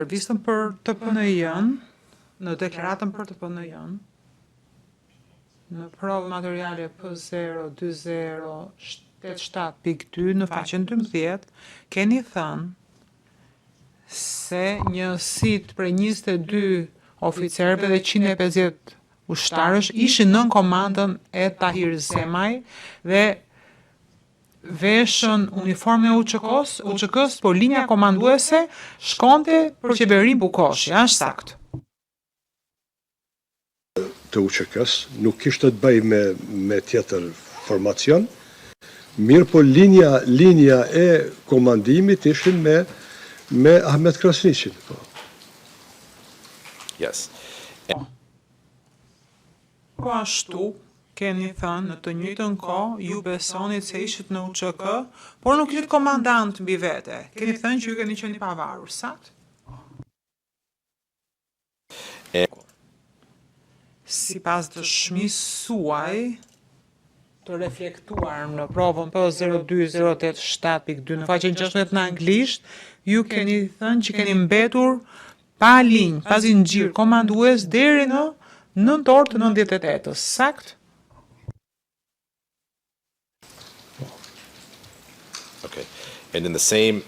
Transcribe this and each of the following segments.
Servistën për TPN-jën, në deklaratën për TPN-jën, në provë materiale P02087.2 në faqen 12, keni thënë se njësitë prej 22 oficerëve dhe 150 ushtarësh ishin nën komandën e Tahir Zemaj dhe veshën uniformën e UÇK-s, por linja komanduese shkonte për qeverinë Bukoshi, është saktë? Të UÇK-s nuk kishte të bëj me tjetër formacion, mirë po linja e komandimit ishin me Ahmet Krasniqin. Yes. Po ashtu, keni thënë në të njëjtën kohë ju besonit se ishit në UÇK, por nuk ishit komandant mbi vete. Keni thënë që ju keni qenë i pavarur, saktë? Sipas dëshmisë suaj, të reflektuar në provën P02087.2 në faqen 16 në anglisht, ju keni thënë që keni mbetur pa linjë, pa zinxhir komandues deri në nëntor të 98-s, saktë? Okay. And in the same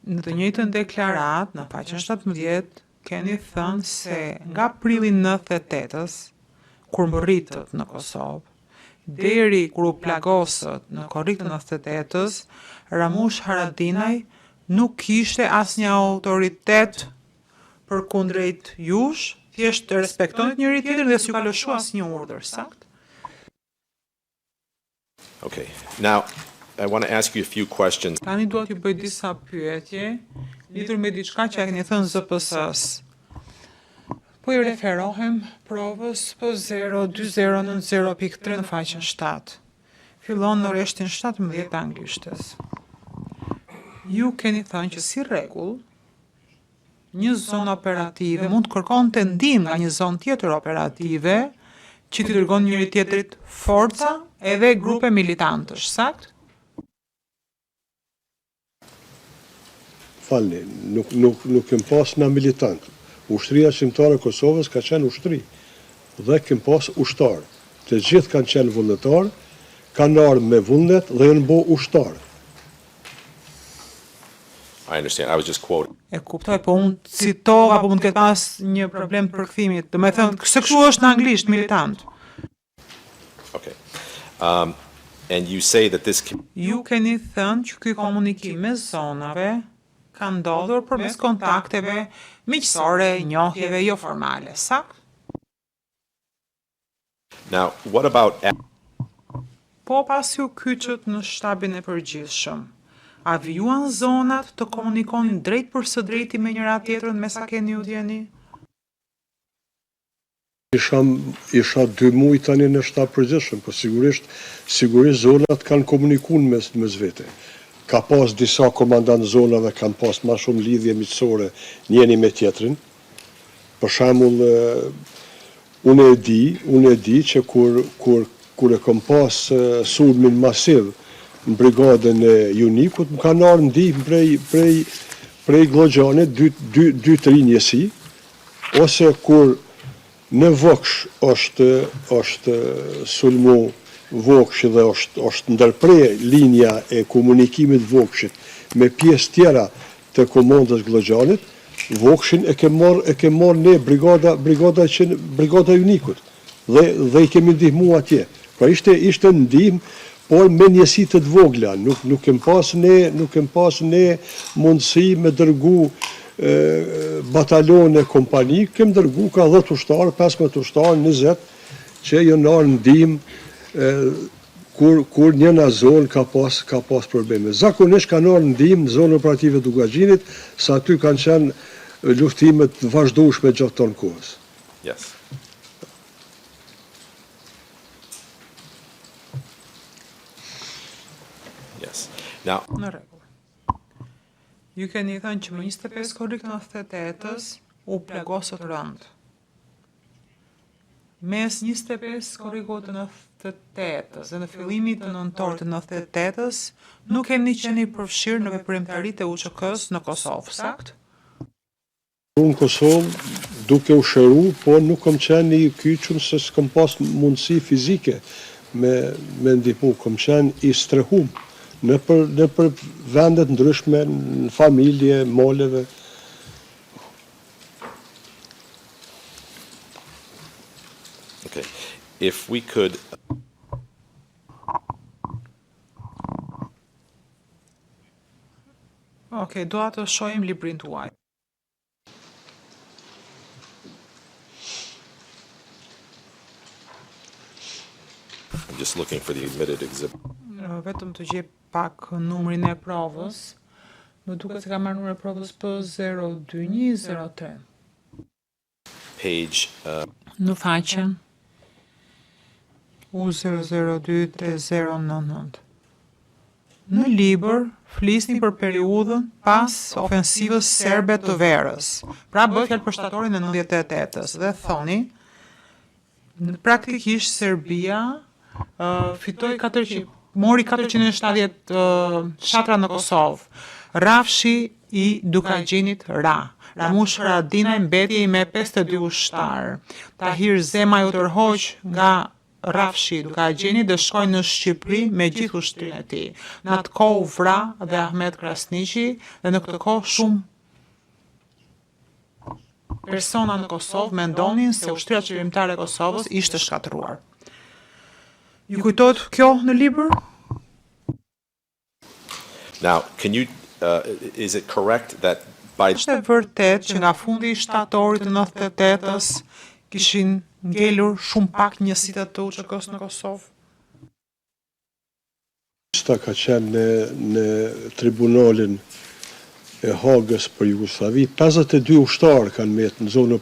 Në të njëjtën deklarat, në faqen 17, keni thënë se nga prilli 98-s, kur mbërritët në Kosovë, deri kur u plagosët në korrik të 98-s, Ramush Haradinaj nuk kishte asnjë autoritet përkundrejt jush, thjesht të respektonit njëri tjetrin dhe s'ju ka lëshu asnjë urdhër, saktë? Okay. Now, I want to ask you a few questions. Tani duhet ju bëj disa pyetje lidhur me diçka që e keni thënë ZPS-s. Po i referohem provës P02090.3 në faqen 7. Fillon në rreshtin 17 të anglishtes. Ju keni thënë që si rregull, një zonë operative mund të kërkonte ndihmë nga një zonë tjetër operative që t'i dërgon njëri tjetrit forca edhe grupe militantësh, saktë? Falni, nuk kem pas na militant. Ushtria shqiptare e Kosovës ka qenë ushtri dhe kem pas ushtar. Të gjithë kanë qenë vullnetar, kanë ardhur me vullnet dhe janë bë ushtar. I understand. I was just quoting. E kuptoj, po unë citova, po mund të ketë pas një problem përkthimit. Do me thënë, se kështu është në anglisht, militant. Okay. And you say that this Ju keni thënë që ky komunikim me zonave ka ndodhur përmes kontakteve miqësore, njohjeve jo formale, saktë? Now, what about Po pas ju kyçët në shtabin e përgjithshëm, a vijuan zonat të komunikonin drejt për së drejti me njëra tjetrën me sa keni ju djeni? Isha 2 muaj tani në shtab përgjithshëm, po sigurisht zonat kanë komunikuar mes vete. Ka pas disa komandant zonave kanë pas ma shumë lidhje miqësore njëri me tjetrin. Për shembull, unë e di që kur e kam pas sulmin masiv në brigadën e Junikut, më kanë ardhur ndihmë prej Glogjanit 2-3 njësi, ose kur në Voksh është sulmu Vokshi dhe është ndërprer linja e komunikimit Vokshit me pjesë tjera të komandës Glogjanit, Vokshin e ke marrë ne brigada Junikut dhe i kemi ndihmu atje. Pra ishte ndihmë, por me njësi të vogla, nuk kem pas ne mundësi me dërgu batalone kompani, kem dërgu ka 10 ushtarë, 15 ushtarë, 20 që janë ardhur ndihmë kur njëna zonë ka pas probleme. Zakonisht kanë ardhur ndihmë në zonë operative të Dugaxhinit, sa aty kanë qenë luftimet vazhdueshme gjatë tonë kohës. Yes. Yes. Now, Në rregull. Ju keni thënë që më 25 korrik 98-s u plagosët rënd. Mes 25 korrikut të 98-s dhe në fillimit të nëntorit të 98-s nuk keni qenë i përfshirë në veprimtaritë e UÇK-s në Kosovë, saktë? Unë Kosovë duke u shëru, po nuk kom qenë i kyçur se s'kom pas mundësi fizike me ndihmu, kom qenë i strehum në për vendet ndryshme, në familje, moleve. Okay. If we could, Okej, doa të shohim librin tuaj. I'm just looking for the admitted exhibit. Vetëm të gjej pak numrin e provës. Më duket se ka marrë numrin e provës P02103. Page, Në faqen U0023099. Në libër flisni për periudhën pas ofensivës serbe të verës. Pra bëhet fjalë për shtatorin e 98-s dhe thoni praktikisht Serbia fitoi 400, mori 470 shatra në Kosovë. Rafshi i Dukagjinit ra. Ramush Haradinaj mbeti me 52 ushtar. Tahir Zemaj u tërhoq nga Rafshi i Dukagjinit dhe shkoi në Shqipëri me gjithë ushtrinë e tij. Në atë kohë u vra dhe Ahmet Krasniqi dhe në këtë kohë shumë persona në Kosovë mendonin se ushtria qeverimtare e Kosovës ishte shkatëruar. Ju kujtohet kjo në libër? now, is it correct that by Është e vërtet që nga fundi i shtatorit të 98-s kishin ngelur shumë pak njësitë të UÇK-s në Kosovë? Lista ka qenë në tribunalin e Hagës për Jugosllavi, 52 ushtarë kanë mbetë në zonë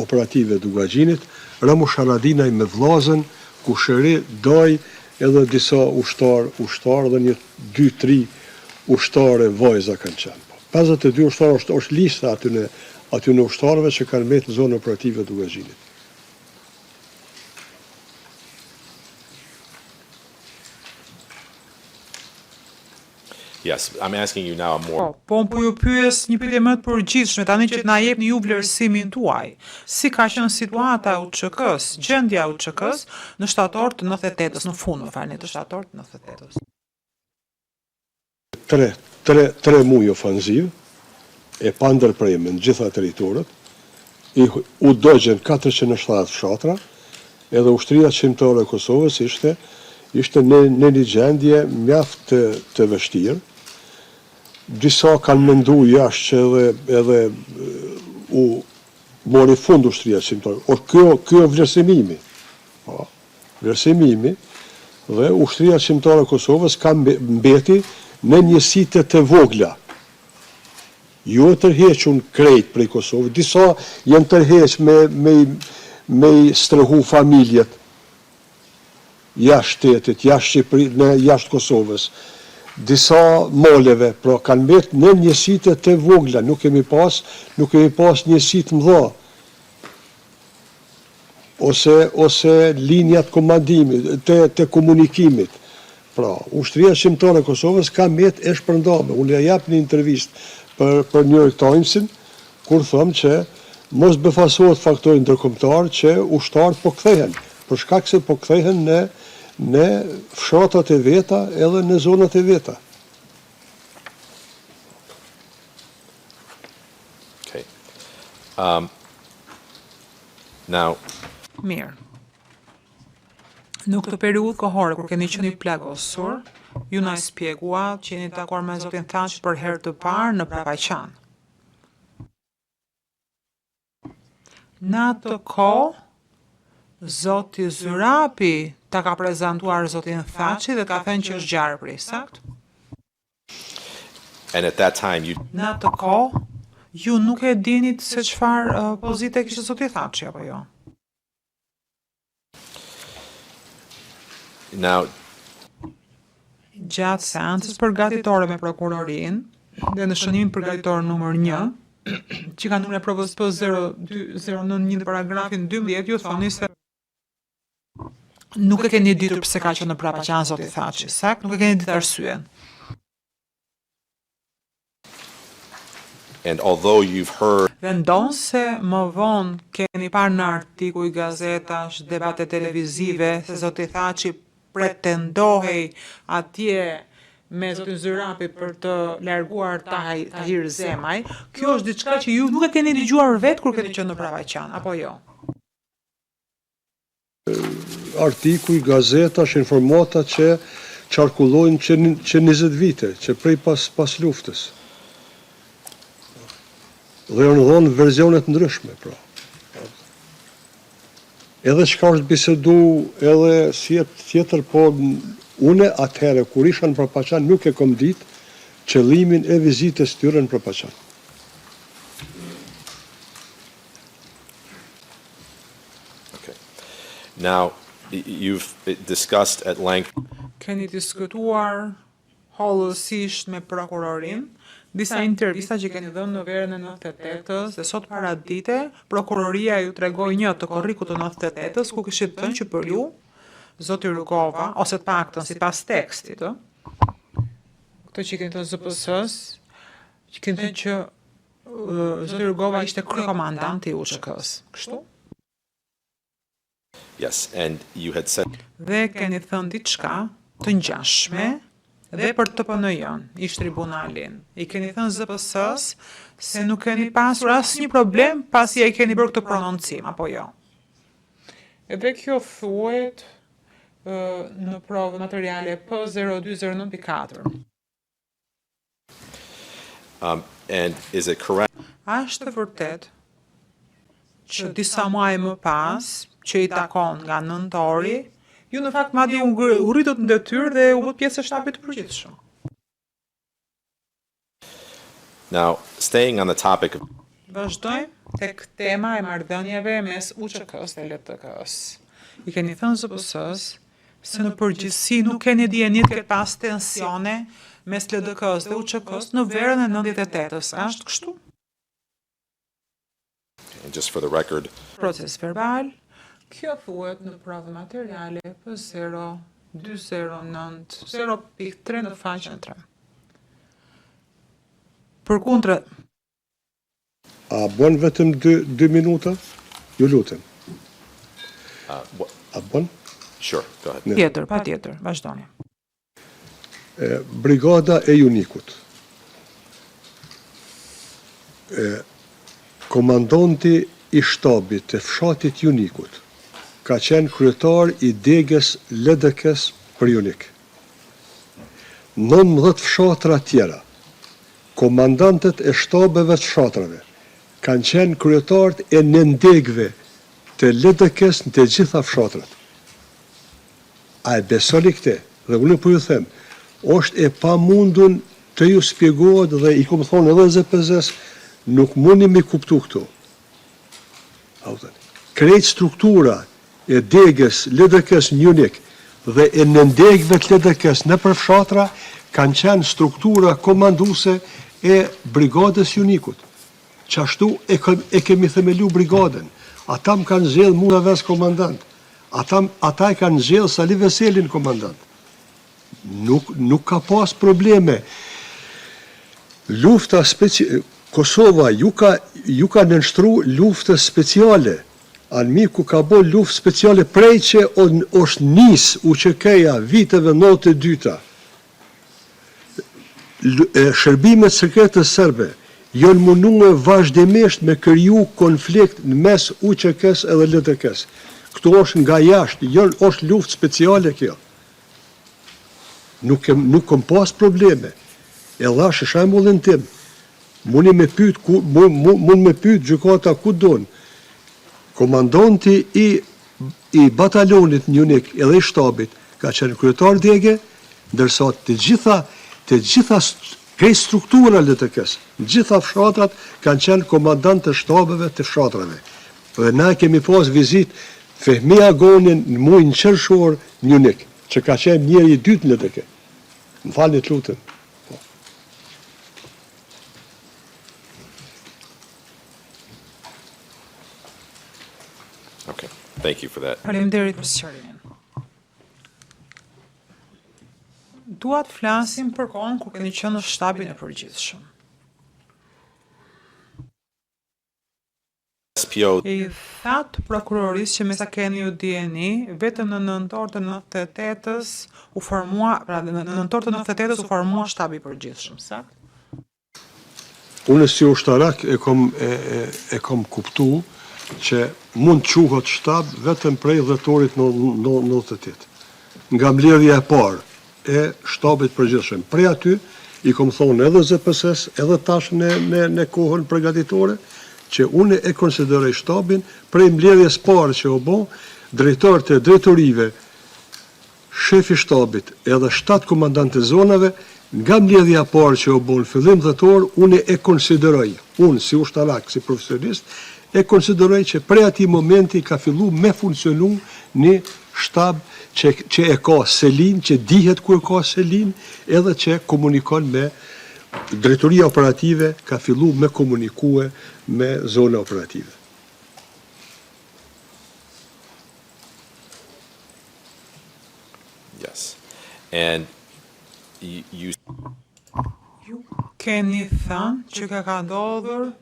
operative Dukagjinit, Ramush Haradinaj me vllazën, Kusheri, Daj, edhe disa ushtarë dhe një 2-3 ushtarë vajza kanë qenë. 52 ushtarë është lista aty në ushtarëve që kanë mbetë në zonë operative Dukagjinit. Yes, I'm asking you now a more Po ju pyes një pyetje më të përgjithshme tani që na jepni ju vlerësimin tuaj. Si ka qenë situata e UÇK-s, gjendja e UÇK-s në shtator të 98-s, në fund, më falni, të shtator të 98-s? 3 muaj ofanziv, e pa ndërprerje në gjitha territorët, u dogjen 470 fshatra, edhe ushtria qeverimtare e Kosovës ishte në një gjendje mjaft të vështirë. Disa kanë mendu jashtë që edhe u mori fund ushtria qeverimtare. Kjo vlerësimimi. Vlerësimimi dhe ushtria qeverimtare e Kosovës ka mbeti në njësitë të vogla. Jo tërhequn krejt prej Kosovës, disa janë tërheq me strehu familjet jashtë shtetit, jashtë Shqipërisë, jashtë Kosovës. Disa moleve, pra kanë mbetë në njësitë të vogla, nuk kemi pas njësitë mëdha. Ose linjat komandimit, të komunikimit. Pra, ushtria qeverimtare e Kosovës ka mbetë e shpërndame. Unë ja jap një intervistë për New York Timesin, kur thëmë që mos befasohet faktori ndërkombëtar që ushtarët po kthehen, për shkak se po kthehen në fshatat e veta edhe në zonat e veta. Okay. Now, Mirë. Në këtë periudhë kohore, kur keni qenë i plagosur, ju na spjeguat që jeni takuar me zotin Thaçi për herë të parë në Prapaqan. Në atë kohë, zoti Zyrapi ta ka prezantuar zotin Thaçi dhe ka thënë që është gjarpri, sakt? and at that time Në atë kohë, ju nuk e dinit se çfarë pozite kishte zoti Thaçi apo jo? now Gjatë seancës përgatitore me prokurorin dhe në shënimin përgatitor numër 1, që ka numrin e provës P02091 paragrafin 12, ju thoni se nuk e keni ditur pse ka qenë në Prapaqan zoti Thaçi, sakt? Nuk e keni ditur arsyen. And although you've heard Dhe ndonë se më vonë keni parë në artikuj, gazetash, debate televizive, se zoti Thaçi pretendohej atje me zotin Zyrapi për të larguar Tahir Zemaj, kjo është diçka që ju nuk e keni dëgjuar vetë kur keni qenë në Pravaqan, apo jo? Artikuj, gazetash, informata që qarkullojnë që 20 vite, që prej pas luftës. Dhe janë dhënë verzionet ndryshme, pra. Edhe çka është bisedu, edhe si tjetër, po une atëherë, kur isha në Prapaqan, nuk e kom ditë qëllimin e vizitës tyre në Prapaqan. Okay. Now, you've discussed at length Keni diskutuar hollësisht me prokurorin, disa intervista që keni dhënë në verën e 98-s dhe sot para dite, prokuroria ju tregoi një të korrikut të 98-s ku kishit thënë që për ju, zoti Rugova, ose të paktën sipas tekstit, këtë që keni thënë ZPS-s, që keni thënë që zoti Rugova ishte kryekomandanti i UÇK-s, kështu? yes, and you had said Dhe keni thënë diçka të ngjashme dhe për TPN-jën, ish tribunalin. I keni thënë ZPS-s se nuk keni pasur asnjë problem pasi ai keni bërë këtë prononcim, apo jo? Edhe kjo thuhet në provë materiale P0209.4. and is it correct A është vërtet që disa muaj më pas, që i takon nga nëntori, ju në fakt madje u rritët në detyrë dhe u bët pjesë e shtabit të përgjithshëm? now staying on the topic of Vazhdojmë tek tema e marrëdhënieve mes UÇK-s dhe LTK-s. I keni thënë ZPS-s se në përgjithësi nuk keni dieni të ketë pas tensione mes LDK-s dhe UÇK-s në verën e 98-s. A është kështu? and just for the record, Proces verbal. Kjo thuhet në provë materiale P0209 0.3 në faqen 3. Përkundër, A bën vetëm 2 minuta? Ju lutem. A bën? sure, go ahead. tjetër, patjetër, vazhdoni. Brigada e Junikut. Komandanti i shtabit të fshatit Junikut ka qenë kryetar i degës LDK-s për Junik. 19 fshatra tjera, komandantet e shtabeve të fshatrave, kanë qenë kryetarët e nëndegëve të LDK-s në të gjitha fshatrat. A e besoni këte? Dhe unë po ju them, është e pamundun të ju spjegohet dhe i kom thonë edhe ZPS-s, nuk mundi me kuptu këto. Krejt struktura e degës LDK-s në Junik dhe e nëndegëve të LDK-s në përfshatra kanë qenë struktura komanduse e brigadës Junikut. Qashtu e kemi themelu brigadën. Ata më kanë zgjedhë mua ves komandant. Ata e kanë zgjedhë Sali Veselin komandant. Nuk ka pas probleme. Lufta Kosova ju ka nënshtru luftës speciale. Armiku ka bo luftë speciale prej që është nis UÇK-ja viteve 92-ta. Shërbimet sekretës serbe janë munduar vazhdimisht me kriju konflikt në mes UÇK-s edhe LDK-s. Këto është nga jashtë, është luftë speciale kjo. Nuk kam pas probleme. E dhash shembullin tim. Mund me pyet gjykata ku don. Komandanti i batalionit në Junik edhe i shtabit ka qenë kryetar dege, ndërsa të gjitha krej struktura LTK-s, gjitha fshatrat kanë qenë komandant të shtabeve të fshatrave. Dhe na kemi pas vizit Fehmi Agonin në muajin qershor në Junik, që ka qenë njeri i dytë në LTK. Më falni të lutem. Okay, thank you for that. Faleminderit për sqarimin. Dua të flasim për kohën kur keni qenë në shtabin e përgjithshëm. SPO I thatë prokurorisë që me sa keni ju dijeni, vetëm në nëntor të 98-ës u formua, pra në nëntor të 98-ës u formua shtabi i përgjithshëm, sakt? Unë si ushtarak e kom kuptu që mund quhet shtab vetëm prej dhëtorit në 98. Nga mbledhja e parë e shtabit përgjithshëm. Prej aty i kom thonë edhe ZPS, edhe tash në kohën përgatitore, që unë e konsideroj shtabin prej mbledhjes parë që u bë, drejtorët e drejtorive, shefi shtabit edhe 7 komandantë zonave, nga mbledhja parë që u bë në fillim dhëtor, unë e konsideroj, unë si ushtarak, si profesionist, e konsideroj që prej atij momenti ka fillu me funksionu një shtab që e ka selin, që dihet ku e ka selin, edhe që komunikon me drejtoria operative, ka fillu me komunikue me zona operative. Yes. And you Ju keni thënë që ka ndodhur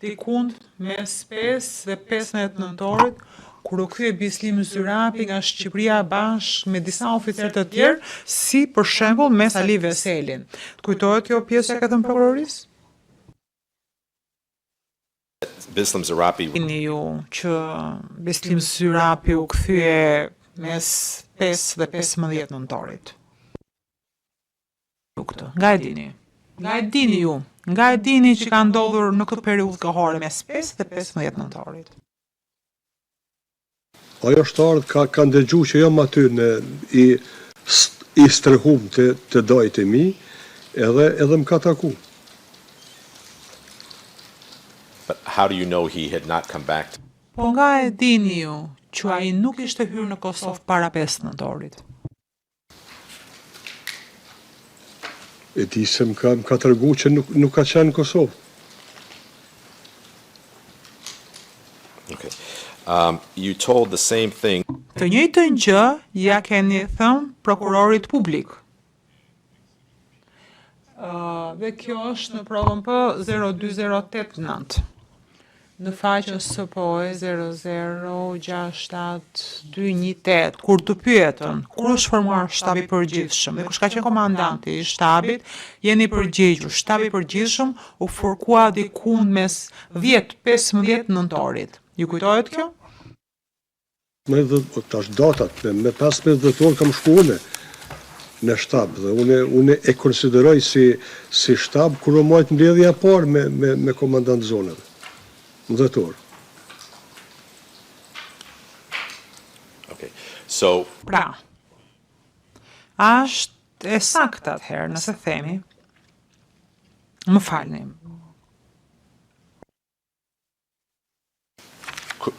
dikund mes 5 dhe 15 nëntorit, kur u kthye Bislim Zyrapi nga Shqipëria bashkë me disa oficerë të tjerë, si për shembull me Ali Veselin. Të kujtohet kjo pjesë e këtën prokurorisë? Bislim Zyrapi Dini ju që Bislim Zyrapi u kthye mes 5 dhe 15 nëntorit. Nga e dini? Nga e dini ju? Nga e dini që ka ndodhur në këtë periudhë kohore mes 5 dhe 15 nëntorit? Ajo shtarët ka ndëgju që jam aty i strehum të dajt e mi, edhe më ka taku. But how do you know he had not come back? Po nga e dini ju që ai nuk ishte hyrë në Kosovë para 5 nëntorit? E di se më ka tërgu që nuk ka qenë në Kosovë. Okay. You told the same thing Të njëjtën gjë ja keni thënë prokurorit publik. Dhe kjo është në provën P 02089. Në faqen SPOE 006728, kur të pyetën, kur është formuar shtabi i përgjithshëm dhe kush ka qenë komandanti i shtabit, jeni përgjigjur, shtabi i përgjithshëm u forkua dikund mes 10-15 nëntorit. Ju kujtohet kjo? Tash datat, me 15 dhëtor kam shkuune në shtab, dhe unë e konsideroj si shtab kur u majt mbledhja parë me komandant zonave. Në dhëtor. Okay. So Pra, është e saktë atëherë nëse themi, më falni,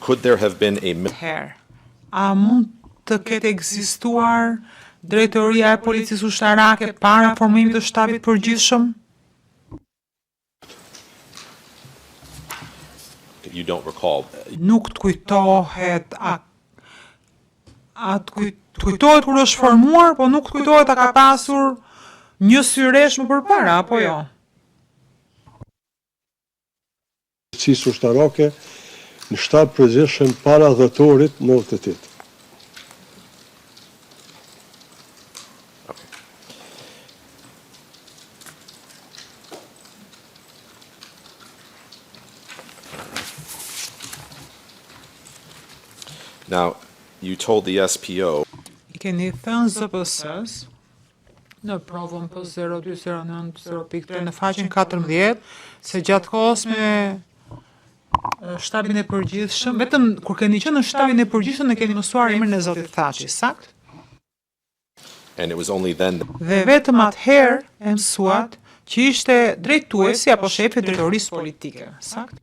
could there have been a herë, a mund të ketë ekzistuar drejtoria e policisë ushtarake para formimit të shtabit përgjithshëm? you don't recall? Nuk të kujtohet, kujtohet kur është formuar, po nuk të kujtohet a ka pasur një syresh më përpara, apo jo? Policisë ushtarake në shtab përgjithshëm para dhëtorit në 98. Now, you told the SPO I keni thënë ZPS-s në provën po 0209.3 në faqen 14 se gjatë kohës me shtabin e përgjithshëm, vetëm kur keni qenë në shtabin e përgjithshëm ne keni mësuar emrin e Zotit Thaçi, sakt? and it was only then Dhe vetëm atëherë e mësuat që ishte drejtuesi apo shefi i drejtorisë politike, sakt?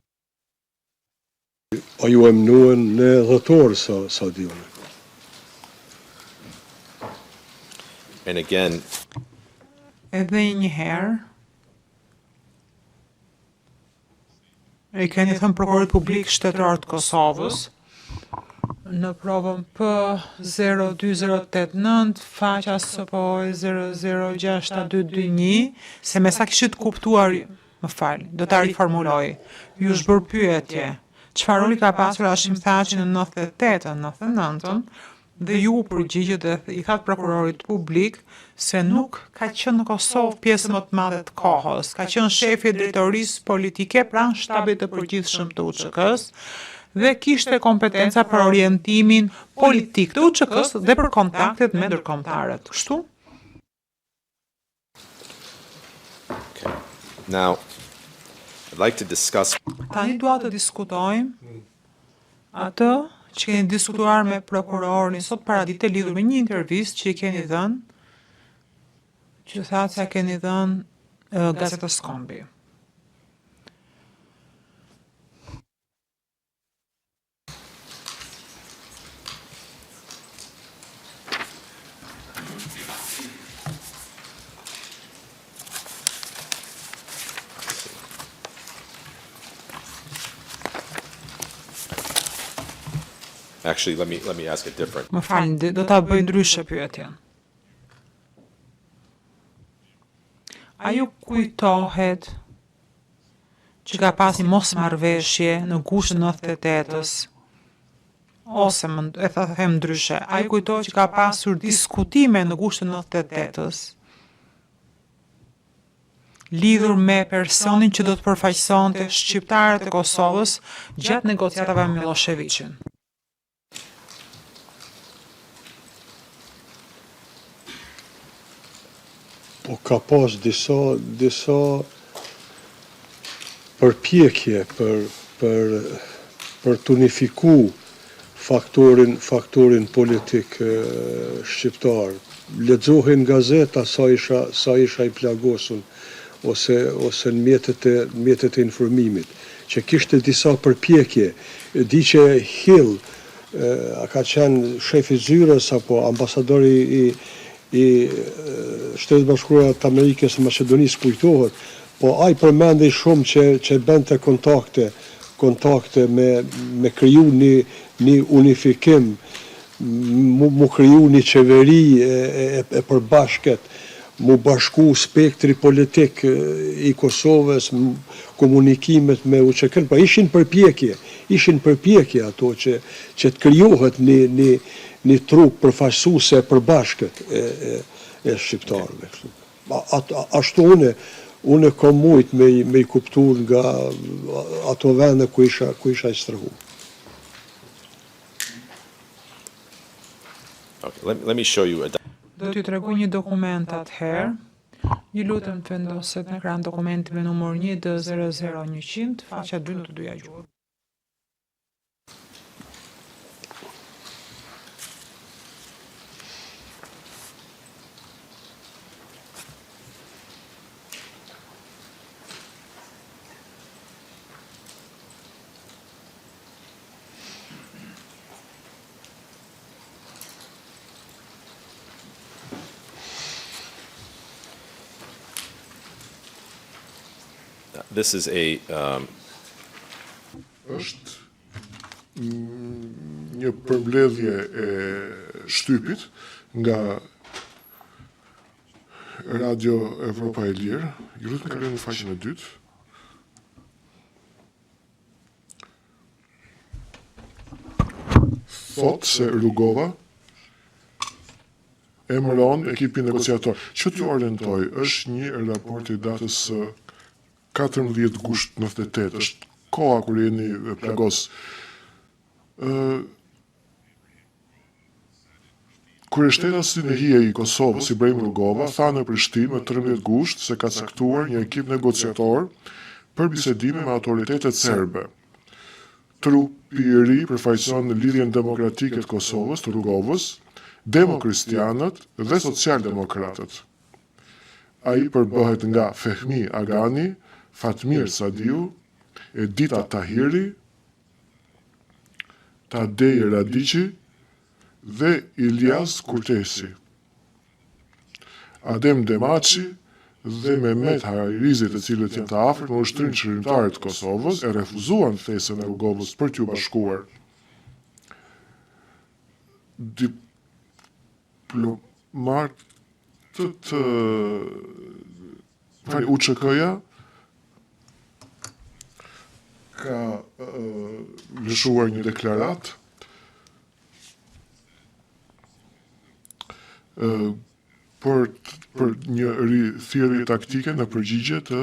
A ju e mënuen në dhëtor sa di unë. and again Edhe një herë, e keni thënë prokurorit publik shtetror të Kosovës, në provën P 02089, faqja SPOE 006221, se me sa kishit kuptuar, më falë, do ta riformuloj, ju është bërë pyetje, çfarë roli ka pasur Hashim Thaçi në 98-ën, 99-ën, dhe ju përgjigjet dhe i thatë prokurorit publik se nuk ka qenë në Kosovë pjesë më të madhe të kohës, ka qenë shefi i drejtorisë politike pranë shtabit të përgjithshëm të UÇK-s dhe kishte kompetenca për orientimin politik të UÇK-s dhe për kontaktet me ndërkombëtarët. Kështu? Okay. Now, I'd like to discuss Tani dua të diskutojmë atë që keni diskutuar me prokurorin sot paradite lidhur me një intervistë që i keni dhënë, që thatë se keni dhënë Gazetës Kombi. Actually, let me ask it different. Më falni, do ta bëj ndryshe pyetjen. A ju kujtohet që ka pasi mosmarrveshje në gushtën 98-ës, ose e them ndryshe, a ju kujtohet që ka pasur diskutime në gushtën 98-ës, lidhur me personin që do të përfaqësonte shqiptarët e Kosovës gjatë negociatave me Miloševićin? Po ka pas disa përpjekje për të unifiku faktorin politik shqiptar. Lexohen gazeta sa isha i plagosur ose në mjetet e informimit, që kishte disa përpjekje. Di që Hill a ka qenë shefi zyrës apo ambasadori i Shtetit Bashkuara të Amerikës së Maqedonisë kujtohet, po ai përmendej shumë që bente kontakte me kriju një unifikim, mu kriju një qeveri e përbashket, mu bashku spektri politik i Kosovës, komunikimet me UÇK-n, pa ishin përpjekje ato që të krijohet një trup përfaqësuese e përbashkët e shqiptarëve. Ashtu unë kam mujt me i kuptu nga ato vende ku isha i strehu. Okay, let me show you a Do t'ju tregoj një dokument atëherë. Ju lutem të vendoset në ekran dokumenti me numër 1D00100, faqja 2 në të dyja gjuhët. This is është një përmbledhje e shtypit nga Radio Evropa e Lirë. Ju lutem kalojmë në faqen e dytë. Thot se Rugova emëron ekipin negociator. Që t'ju orientoj, është një raport i datës 14 gusht 98, është koha kur jeni plagos. Kryeshteti i Kosovës, Ibrahim Rugova, tha në Prishtinë më 13 gusht se ka caktuar një ekip negociator për bisedime me autoritetet serbe. Trupi i ri përfaqëson lidhjen demokratike të Kosovës, të Rugovës, demokristianët dhe socialdemokratët. Ai përbëhet nga Fehmi Agani, Fatmir Sadiu, Edita Tahiri, Tadej Radiqi dhe Ilyas Kurtesi. Adem Demaçi dhe Mehmet Hajrizit, të cilët janë të afërt me ushtrinë shërimtare të Kosovës, e refuzuan thesën e Rugovës për t'u bashkuar. UÇK-ja ka lëshuar një deklarat për një rithirrje taktike në përgjigje të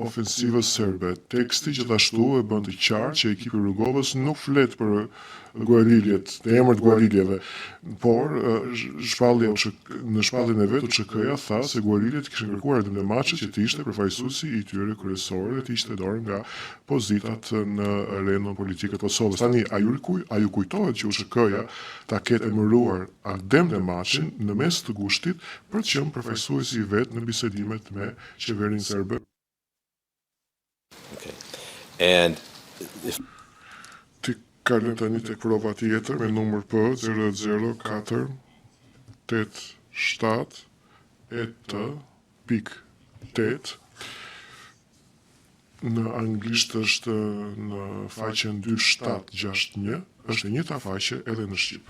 ofensivës serbe. Teksti gjithashtu e bën të qartë që ekipi i Rugovës nuk flet për gueriljet, në emër të gueriljeve, por në shpalljen e vet UÇK-ja tha se gueriljet kishin kërkuar në maçet që të ishte përfaqësuesi i tyre kryesor dhe të ishte dorë nga pozitat në arenën politike të Kosovës. Tani, a ju kujtohet që UÇK-ja ta ketë emëruar Adem Demaçin në mes të gushtit për të qenë përfaqësuesi i vet në bisedimet me qeverinë serbe? Okay. And if Kalojmë tani tek prova tjetër me numër P 00487 ET.8. Në anglisht është në faqen 2761, është e njëjta faqe edhe në shqip.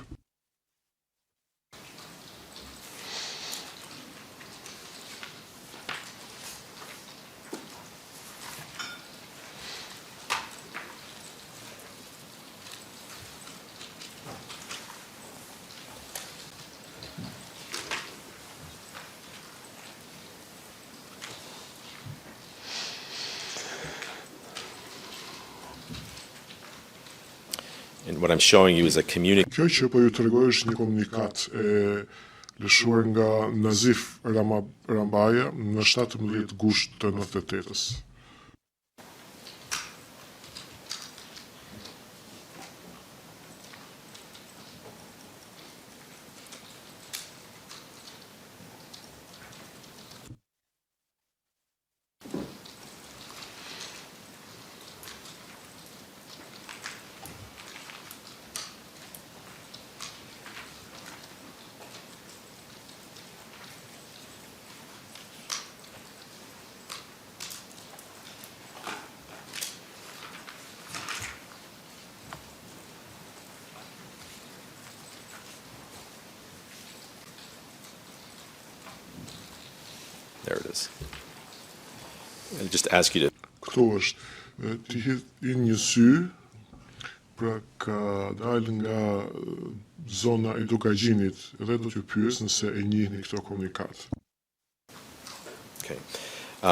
and what I'm showing you is a communication. Kjo që po ju tregoj është një komunikat e lëshuar nga Nazif Rambaja në 17 gusht të 98-s. There it is. I'll just ask you to. Këto është, të hidh një sy, pra ka dalë nga zona e Dukagjinit dhe do t'ju pyes nëse e njihni këto komunikat. Okay. A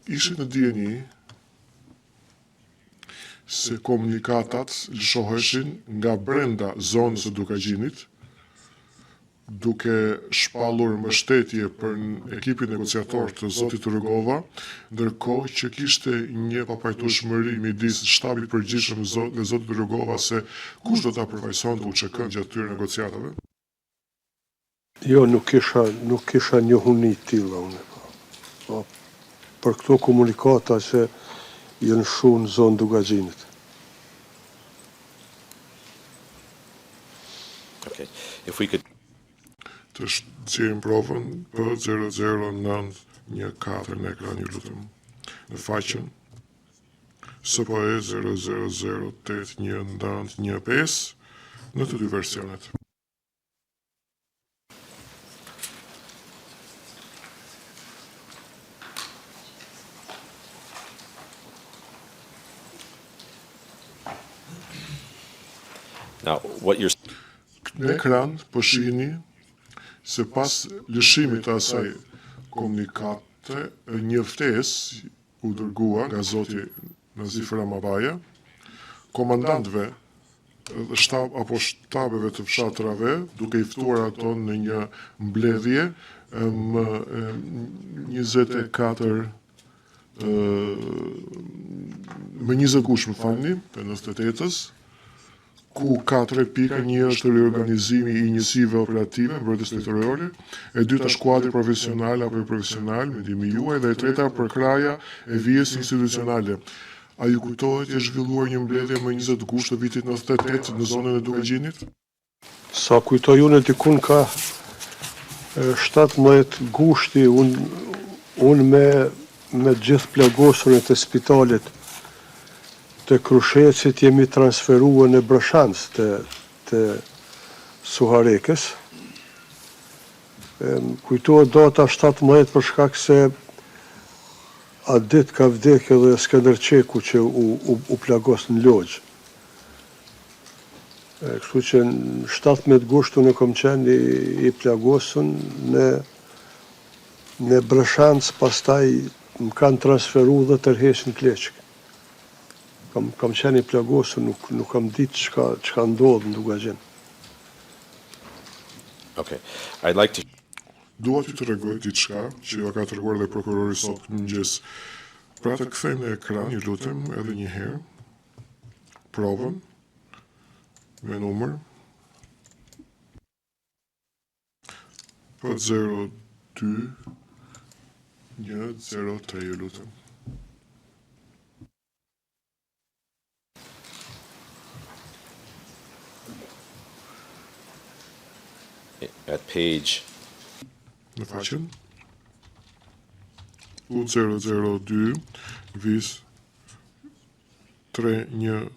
ishte në dieni se komunikatat lëshoheshin nga brenda zonës së Dukagjinit, duke shpallur mbështetje për ekipin negociator të zotit Rugova, ndërkohë që kishte një papajtueshmëri midis shtabit përgjithshëm dhe zotit Rugova se kush do ta përfaqësonte UÇK-n gjatë këtyre negociatave? Jo, nuk kisha një huni tilla unë. Po, për këto komunikata që janë shumë në zonë Dukagjinit. Okay. If we could. Të shqim provën për 00914 në ekran, ju lutem. Në faqen SPE 0008115 në të dy versionet. Now, what you're. Në ekran po shihni se pas lëshimit të asaj komunikate, një ftesë u dërgua nga zoti Nazif Ramabaja, komandantëve shtabeve të fshatrave, duke i ftuar ato në një mbledhje më 24 më 20 gusht, më falni, të 98-s, ku 4.1 është riorganizimi i njësive operative mbrojtjes territoriale, e dyta skuadri profesional apo profesional me ndihmën juaj dhe e treta përkraja e vijës institucionale. A ju kujtohet që është zhvilluar një mbledhje më 20 gusht të vitit 98 në zonën e Dukagjinit? Sa kujtoj unë dikun ka 17 gushti unë me gjithë plagosur të spitalit të Krushecit jemi transferuar në Brashans të Suharekës. Kujtohet data 17 për shkak se atë ditë ka vdekë edhe Skënder Qeku që u plagos në Lodz. Kështu që në 17 gusht unë kom qenë i plagosën në Brëshancë, pastaj më kanë transferu dhe tërheqën Kleçk. Kam qenë i plagosën, nuk kam ditë çka ndodhë në Dugagjen. Okay. I'd like to Dua t'ju të regoj diçka që jo ka të reguar dhe prokurori sot në mëngjes. Pra të kthejmë në ekran, ju lutem edhe një herë, provën me numër për 02-103, ju lutem. at page Në faqen U002 vis 3127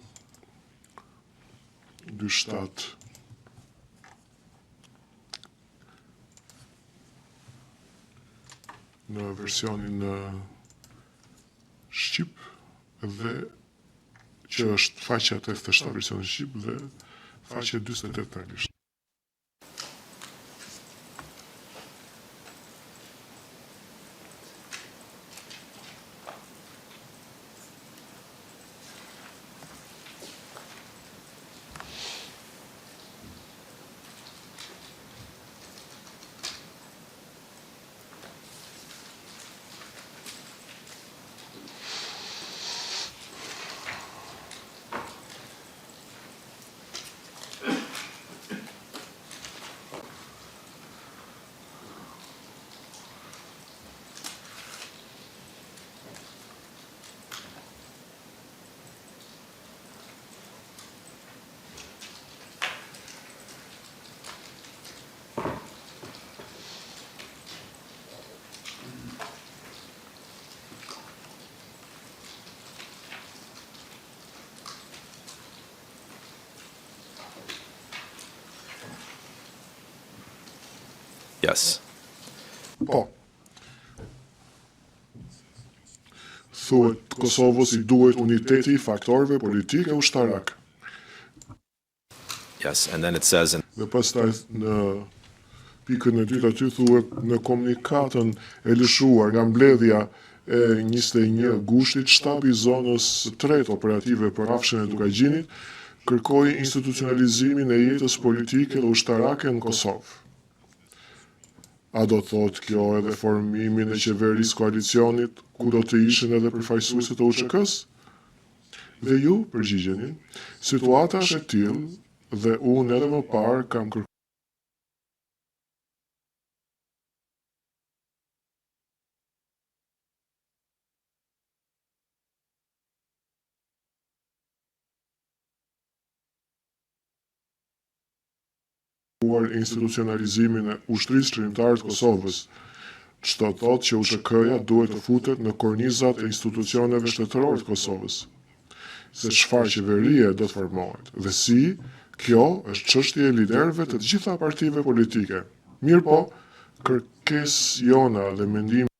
në versionin shqip dhe që është faqja 87 versionin shqip dhe faqja 48 në anglisht. yes. Po. Thuhet Kosovës i duhet uniteti i faktorëve politik e ushtarak. Yes, and then it says in Dhe pastaj në pikën e dytë aty thuhet në komunikatën e lëshuar nga mbledhja e 21 gushtit, shtabi i zonës 3 operative për rrafshën e Dugagjinit kërkoi institucionalizimin e jetës politike dhe ushtarake në Kosovë. A do thot kjo edhe formimin e qeverisë koalicionit, ku do të ishin edhe përfaqësuesit e UÇK-s? Dhe ju përgjigjeni, situata është e tillë dhe unë edhe më parë kam kërkuar institucionalizimin e ushtrisë çlimtare të Kosovës. Çdo thotë që UÇK-ja duhet të futet në kornizat e institucioneve shtetërore të Kosovës. Se çfarë qeverie do të formohet dhe si, kjo është çështje e liderëve të gjitha partive politike. Mirë po, kërkesë jona dhe mendimi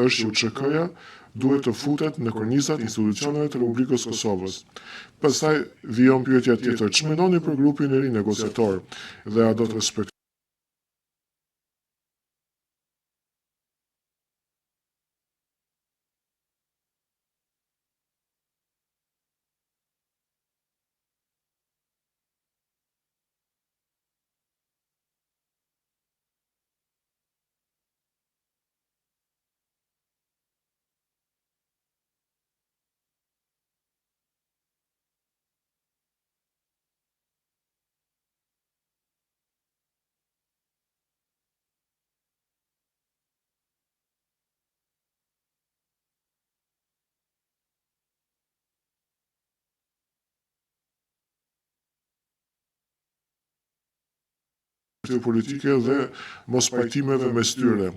është që UÇK-ja duhet të futet në kornizat institucioneve të Republikës Kosovës. Pastaj vijon pyetja tjetër, ç'mendoni për grupin e ri negociator dhe a do të respektojë politike dhe mos pajtimeve mes tyre.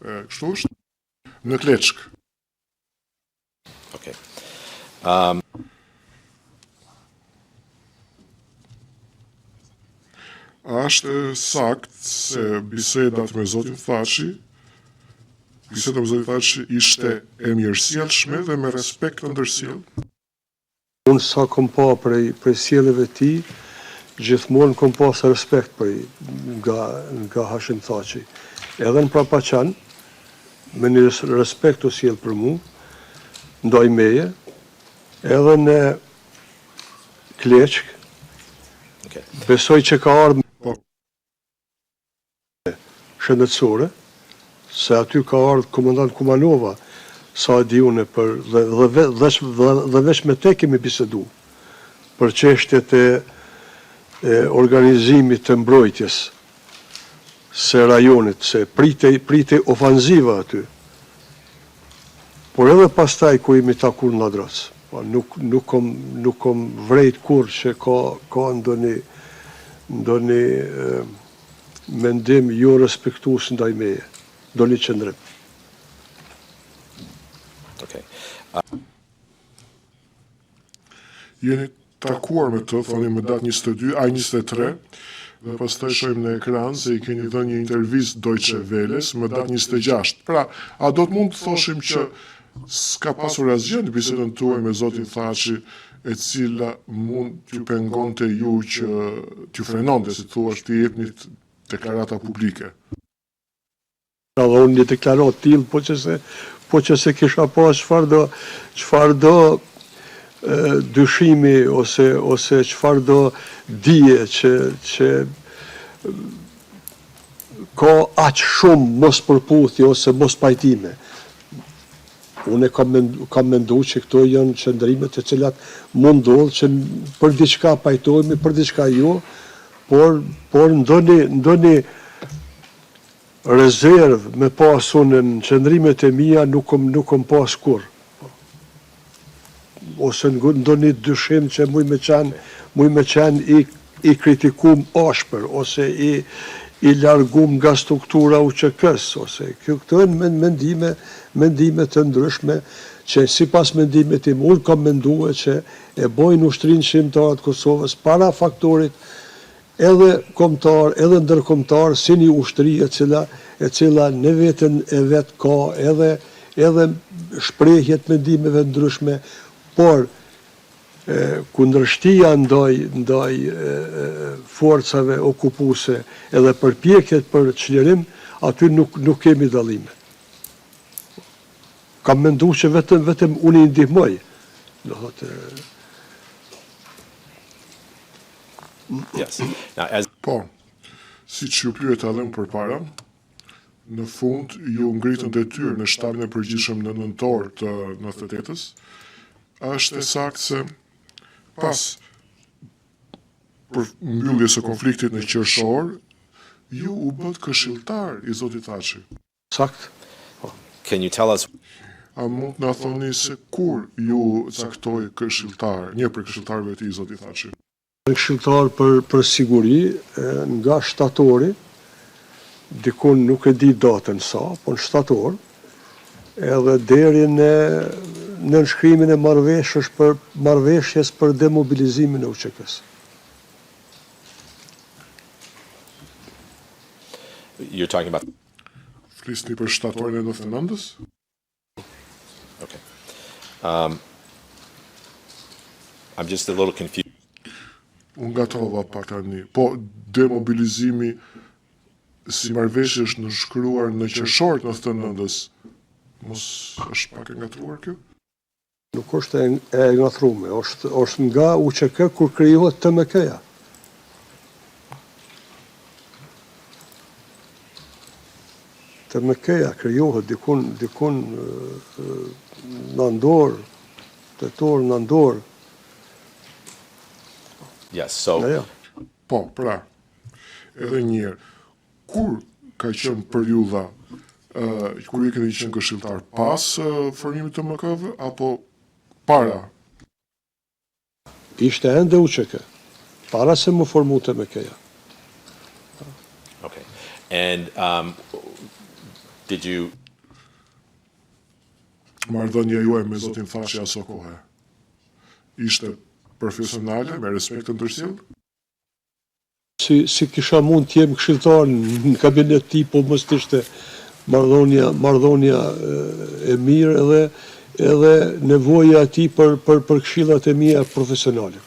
Kështu është në Kleçk. Okay. Është sakt se bisedat me Zotin Thaçi, ishte e mirësjellshme dhe me respekt të ndërsjell. Unë sa kom pa prej sjelljeve të tij, gjithmonë kom pas respekt për nga Hashim Thaçi. Edhe në Prapaqan, me një respekt të sjell për mu, ndaj meje, edhe në Kleçk, Okay. besoj që ka ardhur shëndetësore, se aty ka ardhur komandant Kumanova, sa e di unë, dhe veç me te kemi bisedu, për çështjet e organizimit të mbrojtjes se rajonit, se prite ofanziva aty. Por edhe pastaj ku jemi takuar në Ladroc, nuk kom vrejt kur që ka ndonjë mendim jo respektues ndaj meje, ndonjë qëndrim. Okay. Jeni takuar me të, thoni me datë 22, a 23, dhe pastaj shohim në ekran se i keni dhënë një intervistë Deutsche Welles me datë 26. Pra, a do të mund të thoshim që s'ka pasur asgjë në bisedën tuaj me Zotin Thaçi, e cila mund t'ju pengonte ju që t'ju frenonte, si thua, t'i jepnit deklarata publike? Edhe unë një deklarat t'il, po që se kisha pas çfarë do dyshimi ose çfarë do dije që ka aq shumë mos përputhje ose mos pajtime. Unë kam mendu që këto janë qëndrimet e cilat mund ndodh që për diçka pajtohemi, për diçka jo, por ndonjë rezervë me pas unë në qëndrimet e mia nuk kom pas kur. Ose ndonjë dyshim që muj me qenë i kritikum ashpër, ose i largum nga struktura UÇK-s, ose këto janë mendime të ndryshme që sipas mendimit tim unë kam menduar që e bojnë ushtrinë shqiptare të Kosovës para faktorit edhe kombëtar, edhe ndërkombëtar, si një ushtri e cila në veten e vet ka edhe shprehjet mendimeve ndryshme, por kundërshtia ndaj forcave okupuese edhe përpjekjet për çlirim, aty nuk kemi dallime. Kam menduar që vetëm unë i ndihmoj. Do thotë Yes. Now, as Po, si që ju pyet edhe më përpara, në fund ju ngritën detyrë në shtabin e përgjithshëm në nëntor të 98-s, është e saktë se pas për mbylljes së konfliktit në qershor, ju u bët këshilltar i Zotit Thaçi. sakt. can you tell us A mund na thoni se kur ju caktoi këshilltar, një për këshilltarëve të Zotit Thaçi? Këshilltar për siguri nga shtatori, dikun nuk e di datën sa, po në shtator, edhe deri në nënshkrimin e marrëveshjes për demobilizimin e UÇK-s. you're talking about? Flisni për shtatorin e 99-s? Okay. I'm just a little confused. Unë gatova pak tani. Po, demobilizimi si marrëveshje është nënshkruar në qershor të 99-s. Mos është pak e ngatruar kjo? Nuk është e ngatruar, është nga UÇK kur krijohet TMK-ja. TMK-ja krijohet dikun nëndor, tetor nëndor. Yes, so Ja. Po, pra, edhe njërë, kur ka qenë periudha, kur i keni qenë këshilltar, pas formimit të MK-ve, apo para? Ishte ende UÇK, para se më formu TMK-ja. okay. And Did you, Marrëdhënia juaj me zotin Thaçi aso kohë ishte profesionale, me respekt të ndërsjellë? Si kisha mund të jem këshilltar në kabinet ti, po mos të ishte marrëdhënia e mirë edhe nevoja e tij për këshillat e mia profesionale.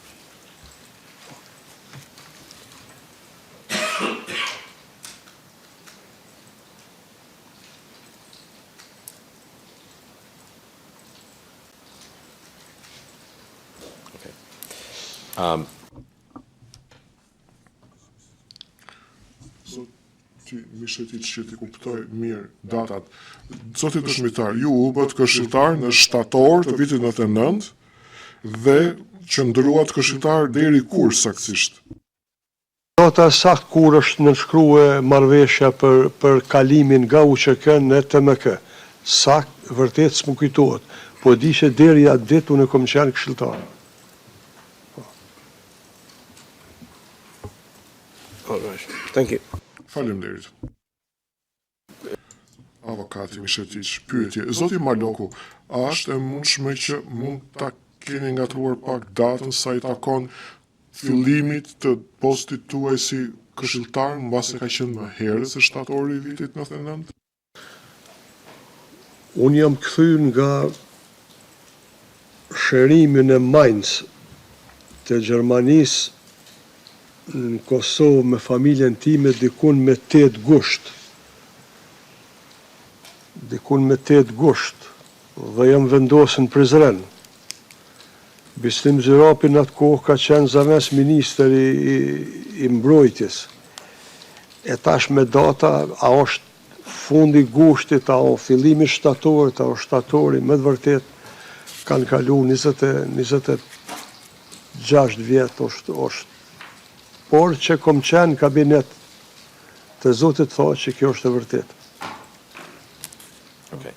Zoti Mishetiç, që ti kuptoj mirë datat. Zoti dëshmitar, ju u bët këshilltar në shtator të vitit 99 dhe qëndruat këshilltar deri kur saktësisht? Data sakt kur është nënshkruar marrëveshja për kalimin nga UÇK në TMK. Sakt vërtet s'më kujtohet, po di që deri atë ditë unë kam qenë këshilltar. all right, thank you. Faleminderit. Avokati Mishetiç, pyetje. Zoti Maloku, a është e mundshme që mund ta keni ngatruar pak datën sa i takon fillimit të postit tuaj si këshilltar, mbase ka qenë më herët se shtatori i vitit 99? Unë jam kthyer nga shërimin e Mainz të Gjermanisë në Kosovë me familjen time dikun me 8 gusht. Dhe jam vendosur në Prizren. Bislim Zyrapi në atë kohë ka qenë zames minister i mbrojtjes. E tash me data, a është fundi gushtit, a o fillimi shtatorit, a o shtatori, me të vërtet kanë kalu 26 vjetë është. Por që kom qenë kabinet të Zotit thotë që kjo është e vërtet. Okay.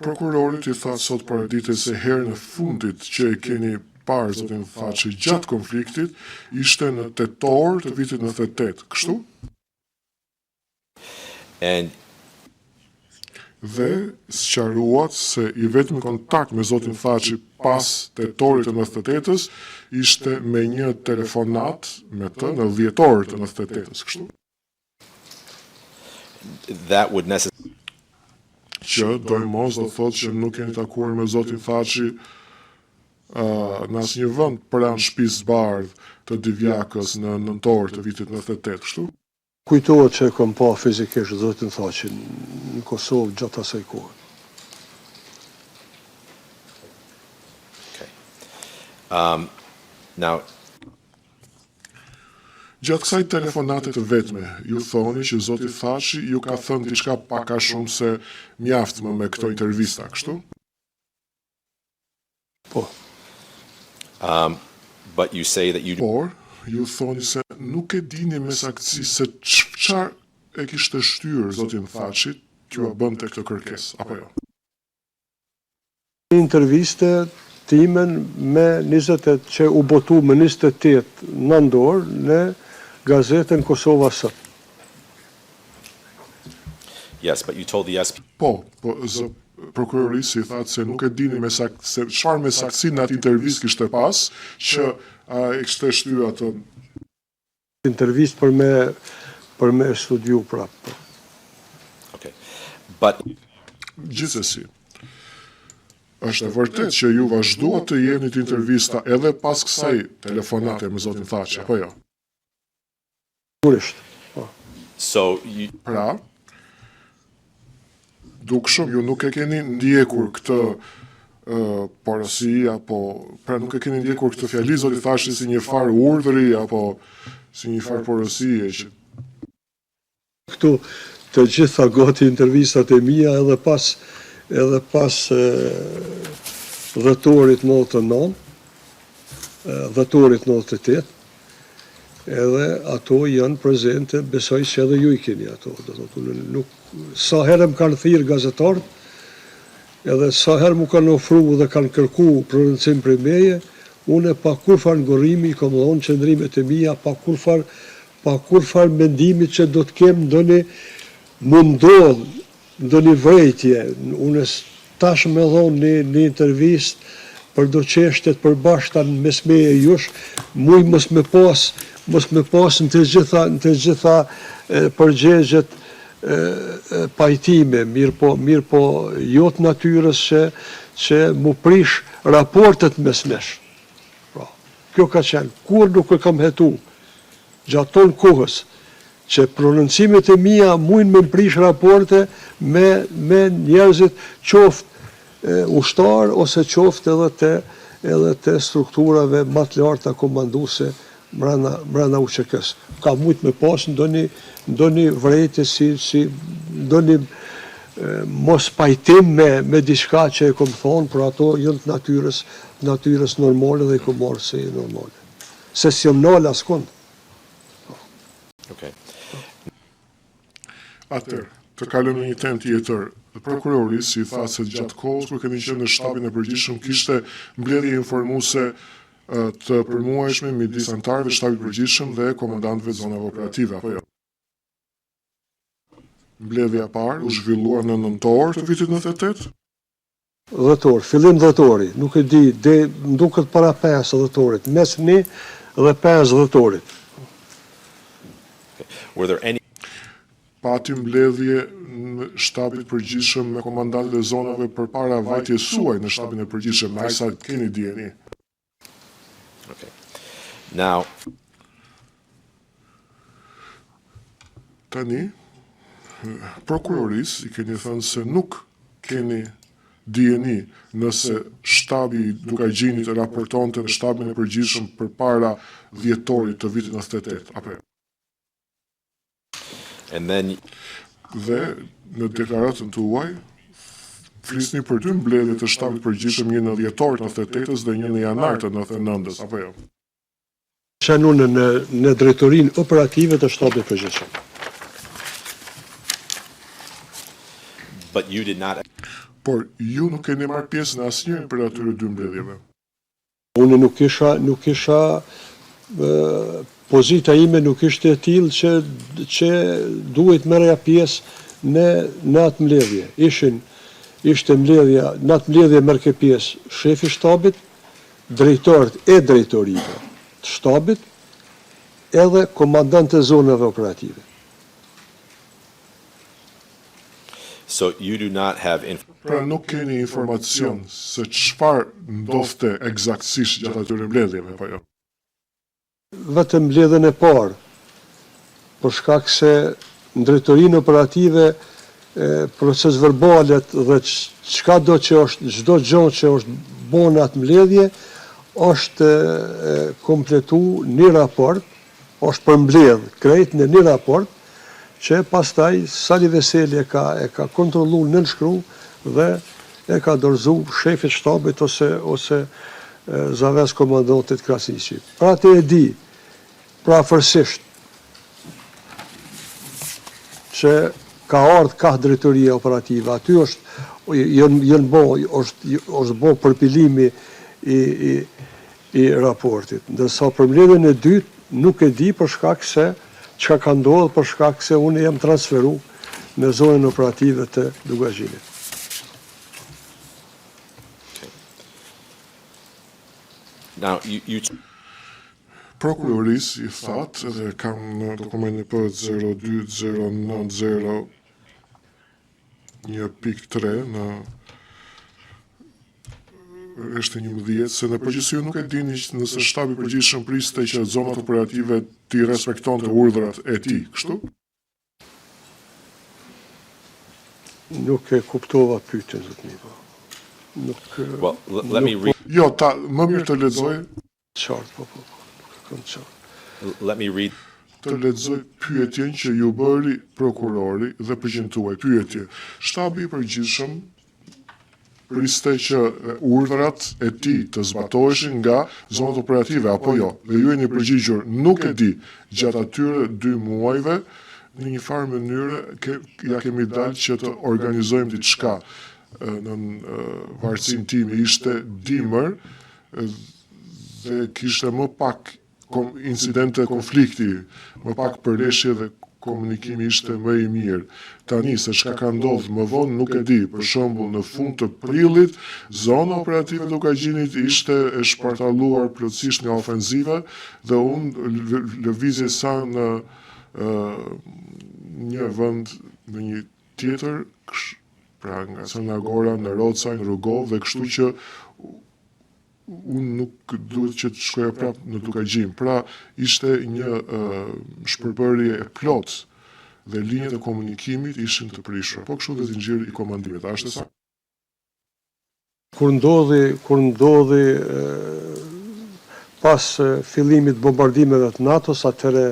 Prokurorit i tha sot paradite se herën e fundit që e keni parë zotin Thaçi gjatë konfliktit ishte në tetor të vitit 98, kështu? And Dhe sqaruat se i vetmi kontakt me zotin Thaçi pas tetorit të 98-s ishte me një telefonat me të në dhjetor të 98-s, kështu? that would necessarily, Që dojmos do thotë që nuk keni takuar me zotin Thaçi në asnjë vend pranë shtëpisë bardh të Divjakës në nëntor të vitit 98, kështu? Kujtohet që e kom pa fizikisht Zotin Thaçi në Kosovë gjatë asaj kohë. okay. Now, Gjatë kësaj telefonate të vetme, ju thoni që zoti Thaçi ju ka thënë diçka pak a shumë se mjaft më me këto intervista, kështu? Po, but you say that you Por, ju thoni se nuk e dini me saktësi se çfarë e kishte shtyrë zotin Thaçi t'ju a bënte këtë kërkesë, apo jo? një interviste timen me 28 që u botu me 28 nëndor në gazetën Kosova Sot. yes, but you told the SP Po, prokurorisi thatë se nuk e dini se çfarë me saktësi në atë intervistë kishte pas që e kishte shtyr atë. Intervist për me studiu prapë. okay. But Gjithsesi, është e vërtet që ju vazhduat të jeni të intervista edhe pas kësaj telefonate me zotin Thaçi, apo jo? Sigurisht. so you Pra, dukshëm ju nuk e keni ndjekur këtë porosi, apo pra nuk e keni ndjekur këtë fjali zoti Thaçi si një farë urdhri apo si një farë porosie që Këtu të gjitha gati intervistat e mia edhe pas dhëtorit 99, dhëtorit 98, edhe ato janë prezente, besoj se edhe ju I keni ato. Do thotë, nuk, sa herë më kanë thirrë gazetarët, edhe sa herë më kanë ofruar dhe kanë kërku prononcim prej meje, unë pa kurfar ngurrimi, kam dhënë qëndrimet e mia, pa kurfar pa kur farë mendimi që do të kem ndonjë mundodh, ndonjë vrejtje. Unë tash me dhonë një intervistë për do qeshtet përbashkëta mes meje e jush, muj mos me pas në të gjitha përgjegjet pajtime, mirë po jotë natyrës që mu prish raportet mes nesh. Pra, kjo ka qenë, kur nuk e kam hetu, gjatë tonë kohës, që prononcimet e mia mujnë me prish raporte me njerëzit qoftë ushtar ose qoftë edhe të strukturave më të larta komanduese brenda UÇK-s. Ka mujt me pas ndonjë vrejtje si ndonjë mos pajtim me diçka që e kom thonë, por ato janë të natyrës normale dhe i kom marrë si normale. Se si jam nal askund. Okay. Atër, të kalëm në një temë tjetër, prokurori si tha se gjatë kohës kur keni qenë në shtabin e përgjithshëm kishte mbledhje informuese të përmuajshme midis anëtarëve të shtabit përgjithshëm dhe komandantëve të zonave operative, apo jo? Mbledhja e parë u zhvillua në nëntor të vitit 98? Dhëtor, fillim dhëtori, nuk e di, më duket para 5 dhëtorit, mes 1 dhe 5 dhëtorit. Were there any Pati mbledhje në shtabit përgjithshëm me komandantët e zonave përpara vajtjes suaj në shtabin e përgjithshëm, me aq sa keni dieni? Okay. Now, tani, prokurorisë i keni thënë se nuk keni dieni nëse shtabi Dukagjinit raportonte në shtabin e përgjithshëm përpara dhjetorit të vitit 98, apo jo? and then Dhe në deklaratën tuaj flisni për dy mbledhje të shtabit përgjithshëm, një në dhjetorit 98-s dhe një në janar të 99-s, apo jo? Isha unë në drejtorinë operative të shtabit përgjithshëm. but you did not Por ju nuk keni marrë pjesë në asnjërin për atyre dy mbledhjeve. Unë nuk isha pozita ime nuk ishte e tillë që duhet merrja pjesë në atë mbledhje. Ishte mbledhja, në atë mbledhje merrte pjesë shefi i shtabit, drejtorët e drejtorive të shtabit, edhe komandantët e zonave operative. so you do not have Pra nuk keni informacion se çfarë ndodhte eksaktësisht gjatë atyre mbledhjeve, apo jo? Vetëm mbledhjen e parë, për shkak se në drejtorinë operative proces verbalet dhe çdo gjë që është bën në atë mbledhje është kompletu një raport, është përmbledh krejt në një raport që pastaj Sali Veseli e ka kontrollu nënshkru dhe e ka dorëzu shefit shtabit ose zaves komandantit Krasniqi. Pra të e di, pra afërsisht, që ka ardhë ka drejtoria operative, aty është bo përpilimi i raportit. Ndërsa për mbledhjen e dytë nuk e di për shkak se çka ka ndodhur për shkak se unë jam transferu në zonën operative të Dukagjinit. now you Prokuroris i thatë, dhe kam në dokumentin P020901.3 në rreshtë 11, se në përgjithësi ju nuk e dini nëse shtabi përgjithshëm priste që zonat operative t'i respektonte urdhrat e tij, kështu? Nuk e kuptova pyetjen zotni. well let me read Jo, më mirë të lexoj, Qartë, po, nuk e kam qartë. let me read të lexoj pyetjen që ju bëri prokurori dhe përgjigjuaj. Pyetje: shtabi i përgjithshëm priste që urdhrat e tij të zbatoheshin nga zonat operative apo jo? Dhe ju jeni përgjigjur nuk e di gjatë atyre 2 muajve në një farë mënyrë ja kemi dalë që të organizojmë diçka. Në varësinë time ishte dimër dhe kishte më pak incidente konflikti, më pak përreshje dhe komunikimi ishte më i mirë. Tani, se çka ka ndodhur më vonë nuk e di. Për shembull, në fund të prillit, zona operative e Lukagjinit ishte e shpartalluar plotësisht nga ofenziva dhe unë lëvizje sa në një vend në një tjetër, pra nga Sanagora, në Rocaj, në Rugov, dhe kështu që unë nuk duhet që të shkoja prapë në Lukagjin. Pra, ishte një shpërbërje e plot dhe linjët e komunikimit ishin të prishura. Po kështu dhe zinxhiri i komandimit. A është e saktë? Kur ndodhi pas fillimit bombardimeve të NATO-s, atëherë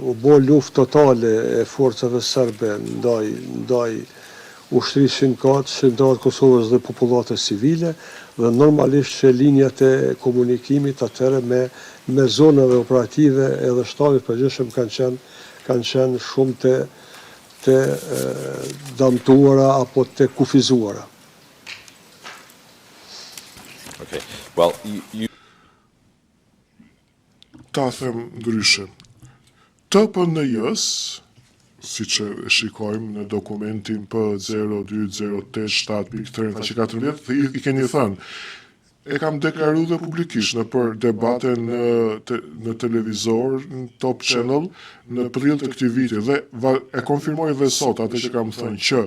u bë luftë totale e forcave serbe ndaj ushtrisë shqiptare të Kosovës dhe popullatës civile, dhe normalisht që linjat e komunikimit atëherë me zonave operative edhe shtabit përgjithshëm kanë qenë shumë të damtuara apo të kufizuara. Okay. Well, Ta them ndryshe. TPNJ-s, si që shikojmë në dokumentin P0208-7.13-14, i keni thënë, e kam deklaruar dhe publikisht në për debate në televizor, në Top Channel, në prill të këtij viti, dhe e konfirmoj dhe sot atë që kam thënë, që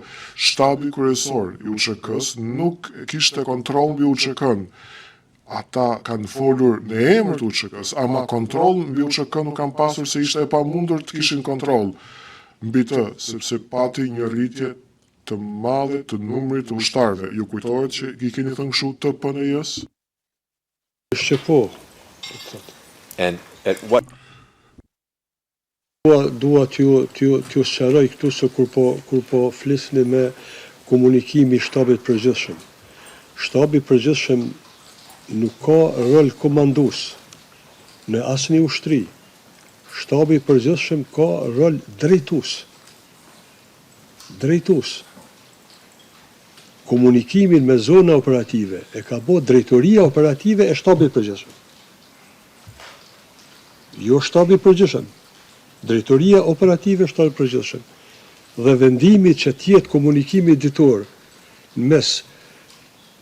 shtabi kryesor i UÇK-s nuk kishte kontroll mbi UÇK-n. Ata kanë folur në emër të UÇK-s, ama kontroll mbi UÇK nuk kanë pasur, se ishte e pamundur të kishin kontroll mbi të, sepse pati një rritje të madhe të numrit të ushtarëve. Ju kujtohet që i keni thënë kështu të PNJ-s? Që po. and at what Dua t'ju sqaroj këtu se kur po flisni me komunikimi i shtabit përgjithshëm. Shtabi përgjithshëm nuk ka rol komandues në asnjë ushtri. Shtabi përgjithshëm ka rol drejtues. Komunikimin me zona operative e ka bë drejtoria operative e shtabit përgjithshëm. Jo shtabi përgjithshëm. Drejtoria operative e shtabit përgjithshëm. Dhe vendimi që t'jetë komunikimi ditor mes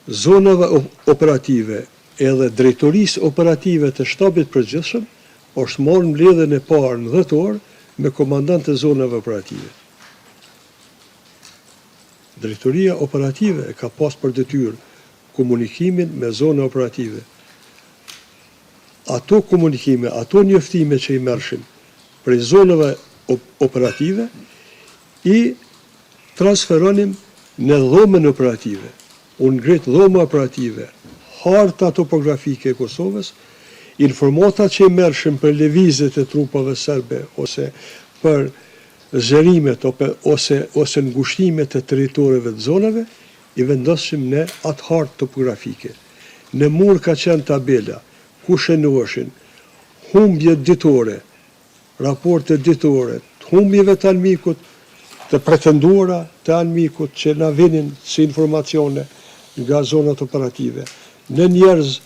zonave operative edhe drejtorisë operative të shtabit përgjithshëm është marrë mbledhjen e parë në 10 orë me komandantët e zonave operative. Drejtoria operative e ka pas për detyrë komunikimin me zona operative. Ato komunikime, ato njoftime që i merrshim prej zonave operative, i transferonim në dhomën operative. Unë ngrit dhoma operative, harta topografike e Kosovës, informata që i merrshim për lëvizjet e trupave serbe ose për zërimet ose ngushtimet e territoreve të zonave, i vendosim në atë hartë topografike. Në mur ka qenë tabela, ku shënoheshin humbjet ditore, raportet ditore, të humbjeve të anmikut, të pretenduara të anmikut që na vinin si informacione nga zonat operative, në njerëz,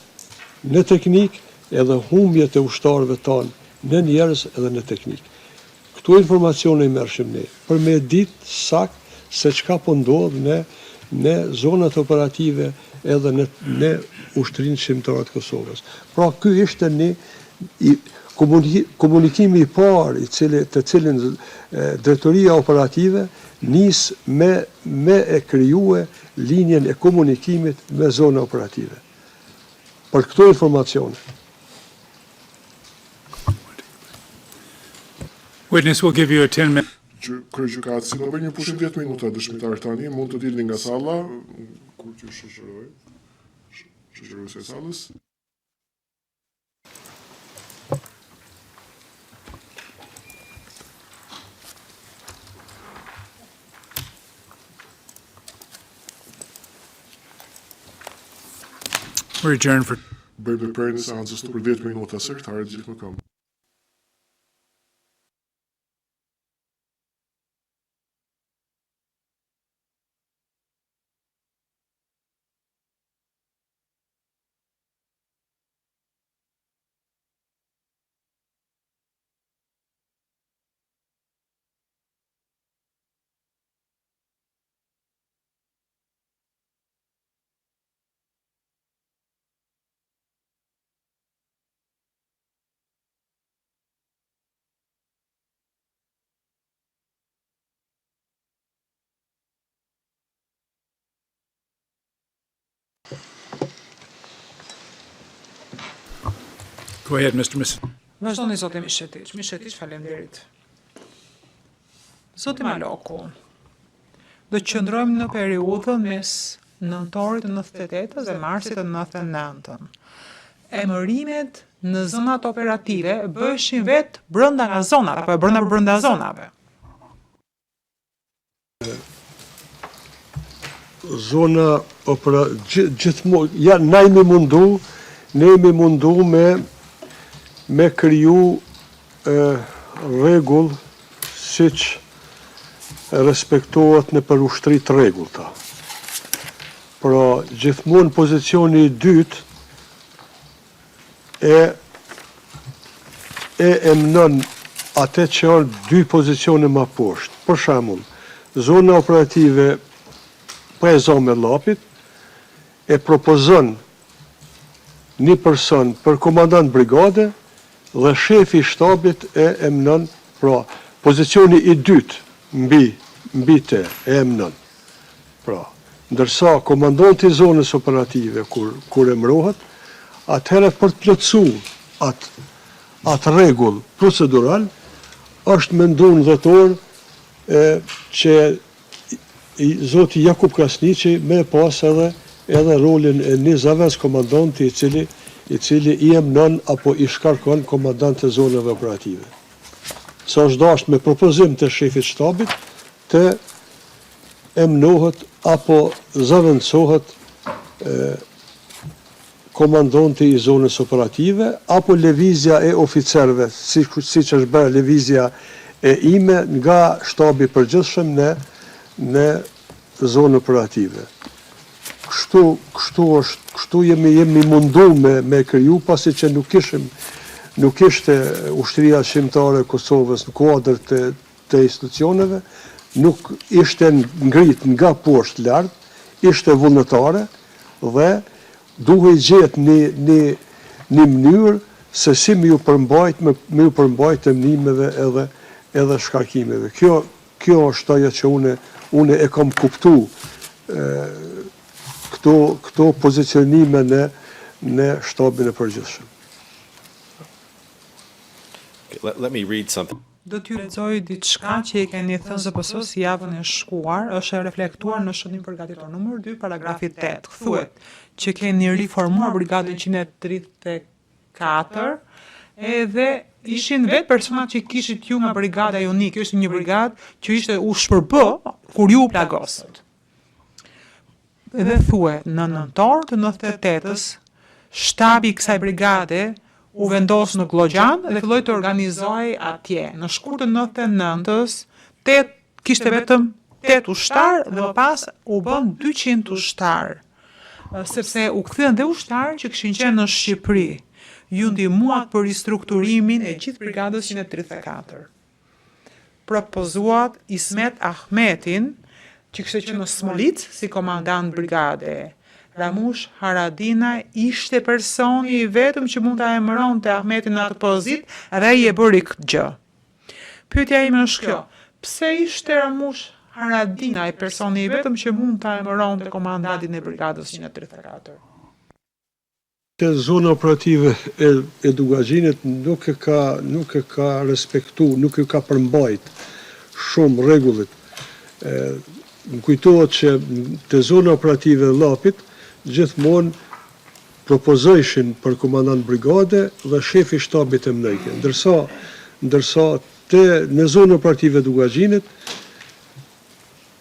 në teknik, edhe humbjet e ushtarëve tanë, në njerëz edhe në teknik. Këto informacione i merrshim ne, për me ditë sakt se çka po ndodh në zonat operative edhe në ushtrinë shqiptare të Kosovës. Pra ky ishte komunikimi i parë të cilin drejtoria operative nis me e krijue linjen e komunikimit me zona operative. Për këto informacione. Witness will give you a 10-minute. Kryegjykatësi do bëj një pushim 10 minuta dëshmitar tani, mund të dilni nga salla, kur që shoqëruesi i sallës. We're adjourned for Bëjmë prerjen e seancës për 10 minuta, sekretarët gjithë në këmbë. Go ahead, Mr. Vazhdoni zoti Mishetiç, faleminderit. Zoti Maloku, do të qëndrojmë në periudhën mes nëntorit të 98 dhe marsit të 99. Emërimet në zonat operative bëheshin vetë brenda nga zonat apo brenda zonave. Zona gjithmonë ja ne jemi mundu me kriju rregull siç respektohet në për ushtrit rregullta. Pra gjithmonë pozicioni i dytë e emnon atë që janë dy pozicione më poshtë. Për shembull, zona operative Prezon me Llapit e propozon një person për komandant brigade dhe shefi i shtabit e emnon, pra pozicioni i dytë mbi te e emnon. Pra, ndërsa komandanti i zonës operative kur emrohet, atëherë për të plotësuar atë rregull procedural është menduar dhëtor që zoti Jakub Krasniqi me pas edhe rolin e një zavens komandanti i cili i emnon apo i shkarkon komandant të zonave operative. Sa është dashur me propozim të shefit shtabit të emnohet apo zaventsohet komandanti i zonës operative apo lëvizja e oficerëve, siç është bërë lëvizja e ime nga shtabi i përgjithshëm në zonë operative. Kështu jemi mundu me kriju, pasi që nuk ishte ushtria shqiptare e Kosovës në kuadër të institucioneve, nuk ishte ngrit nga poshtë lart, ishte vullnetare dhe duhej gjetë një mënyrë se si me ju përmbajt emnimeve edhe shkarkimeve. Kjo është ajo që unë e kam kuptu këto pozicionime në shtabin e përgjithshëm. Let me read something. Do t'ju lexoj diçka që i keni thënë ZPS-s javën e shkuar, është e reflektuar në shënim përgatitor numër 2, paragrafi 8. Thuhet që keni riformuar brigadën 134 edhe ishin vetë personat që kishit ju nga brigada Jonik, ishte një brigadë që ishte u shpërbë kur ju plagosët. Edhe thuhet në nëntor të 98-s, shtabi i kësaj brigade u vendos në Glogjan dhe filloi të organizohej atje. Në shkurt të 99-s, kishte vetëm 8 ushtar dhe më pas u bën 200 ushtar. Sepse u kthyen dhe ushtar që kishin qenë në Shqipëri. Ju ndihmuat për ristrukturimin e gjithë brigadës 134. Propozuat Ismet Ahmetin, që kishte qenë në Smolicë si komandant brigade. Ramush Haradinaj ishte personi i vetëm që mund ta emëronte Ahmetin në atë pozitë dhe ai e bëri këtë gjë. Pyetja ime është kjo: pse ishte Ramush Haradinaj personi i vetëm që mund ta emëronte komandantin e brigadës 134? Te zona operative e Dugazhinit nuk e ka respektu, nuk e ka përmbajt shumë rregullit. Më kujtohet që te zona operative e Llapit gjithmonë propozojshin për komandant brigade dhe shefi shtabit e mnejke. Ndërsa në zonë operative e Dugazhinit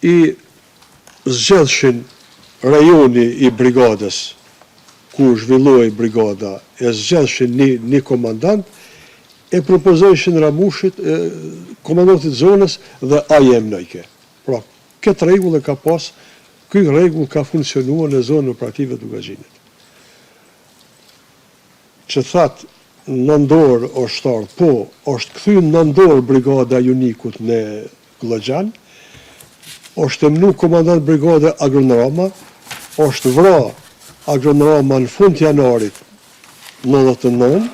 i zgjedhshin rajoni i brigadës ku zhvilloi brigada, e zgjedhshin një komandant, e propozojshin Ramushit, komandantit zonës dhe ai e mnejke. Pra, këtë rregull e ka pas, ky rregull ka funksionuar në zonën operative të Dugazhinit. Që that nëndor ushtar, po, është kthyer nëndor brigada Junikut në Glogjan, është emnu komandant brigade agronoma, është vra agronoma në fund të janarit 99,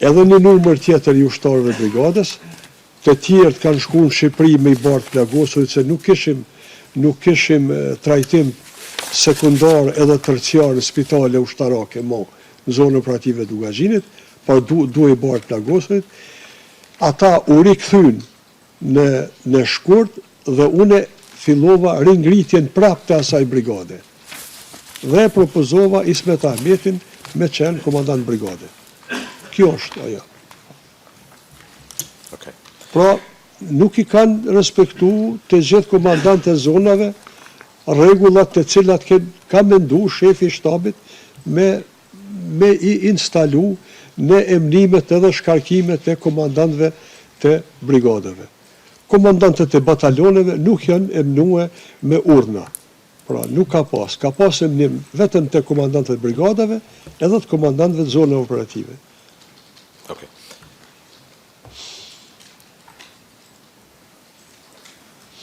edhe një numër tjetër i ushtarëve brigadës, të tjerët kanë shkuar në Shqipëri me i bartë plagosur, se nuk kishim trajtim sekundar edhe terciar në spitale ushtarake, në zonë operative të Dugazhinit, por duhej bart plagosit. Ata u rikthyn në shkurt dhe une fillova ringritjen prapë të asaj brigade. Dhe propozova Ismet Ahmetin me qenë komandant brigade. Kjo është ajo. Okay. Pra, nuk i kanë respektu të gjithë komandantët e zonave rregullat të cilat ka mendu shefi i shtabit me i instalu në emnimet edhe shkarkimet e komandantëve të brigadeve. Komandantët e batalioneve nuk janë emnue me urna. Pra, nuk ka pas emnim vetëm të komandantëve të brigadeve edhe të komandantëve të zonave operative. Okay.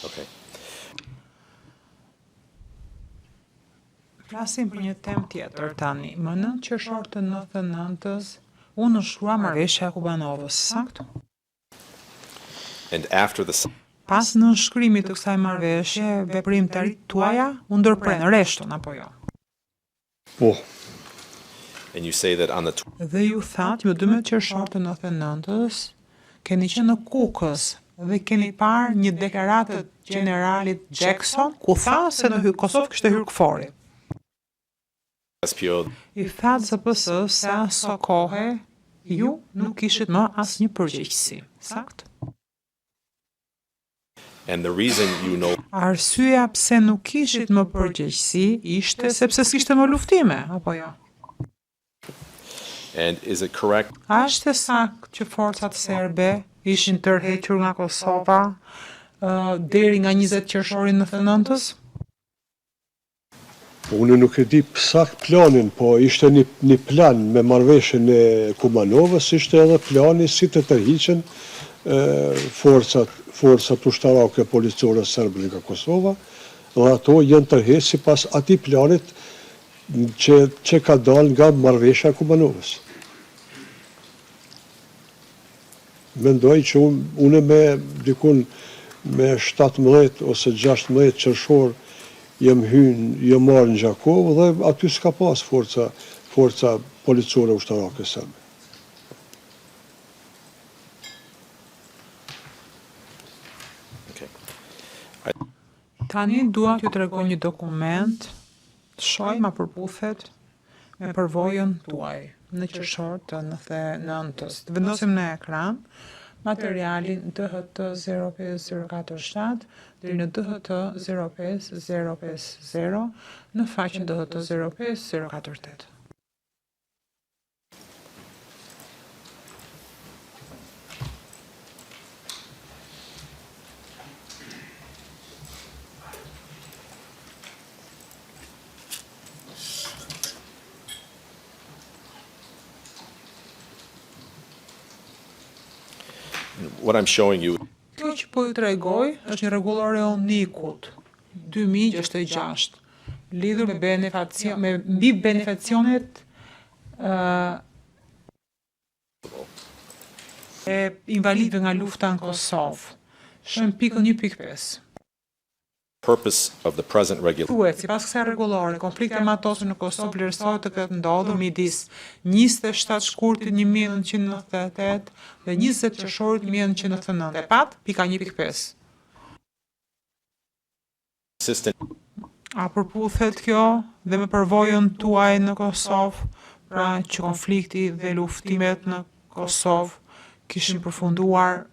Okay. Flasim për një temë tjetër tani. Më 9 qershor të 99-s, unë shkrua marrëveshja e Kubanovës, saktë? And after the Pas nënshkrimit të kësaj marrëveshje, veprimtarit tuaja u ndërpren rreshton apo jo? Po, and you say that on the Dhe ju thatë, më 12 qershor të 99-s, keni qenë në Kukës dhe keni parë një deklaratë të generalit Jackson, ku tha se në Kosovë kishte hyrë KFOR-i. SPO, I thatë ZPS se aso kohe ju nuk kishit më asnjë përgjegjësi, saktë? and the reason you know Arsyeja pse nuk kishit më përgjegjësi ishte sepse s'kishte më luftime, apo jo? and is it correct A është saktë që forcat serbe ishin tërhequr nga Kosova deri nga 20 qershori 99-s? unë nuk e di sakt planin, po ishte një plan me marrëveshjen e Kubanovës, ishte edhe plani si të tërhiqen forcat ushtarake policore serbe nga Kosova, dhe ato janë tërhequr sipas atij planit që ka dalë nga marrëveshja e Kubanovës. Mendoj që unë me 17 ose 16 qershor jam marrë në Gjakovë dhe aty s'ka pas forca policore ushtarake serbe. okay Tani dua t'ju tregoj një dokument, shoj ma përputhet me përvojën tuaj në qershor të 99-s. Të vendosim në ekran materialin DHT 05047 deri në DHT 05050 në faqen DHT 05048. what I'm showing you Kjo që po ju tregoj është një rregullor e Onikut 2066, lidhur me mbi beneficionet e invalidëve nga lufta në Kosovë. Shëm pikën 1.5. purpose of the present regulation Thuhet, sipas kësaj rregullore, konflikti armatosur në Kosovë vlerësohet të ketë ndodhur midis 27 shkurtit 1998 dhe 20 qershorit 1999. E pat, pika 1.5. consistent A përputhet kjo dhe me përvojën tuaj në Kosovë, pra që konflikti dhe luftimet në Kosovë kishin përfunduar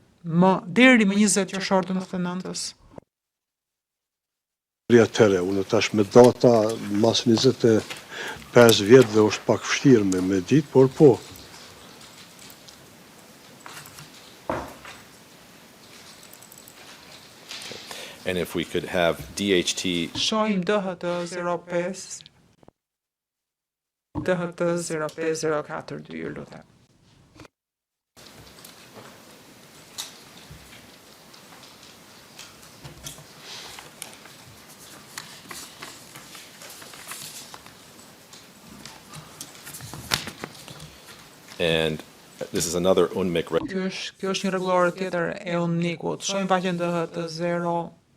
deri më 20 qershor të 99-s? Atëre, unë tash me data mas 25 vjet dhe është pak vështirë me ditë, por po. and if we could have DHT Shojmë DHT 05 DHT 0504 dy ju lutem. and this is another UNMIC Kjo është një rregullore tjetër e Unikut. Shojmë faqen DHT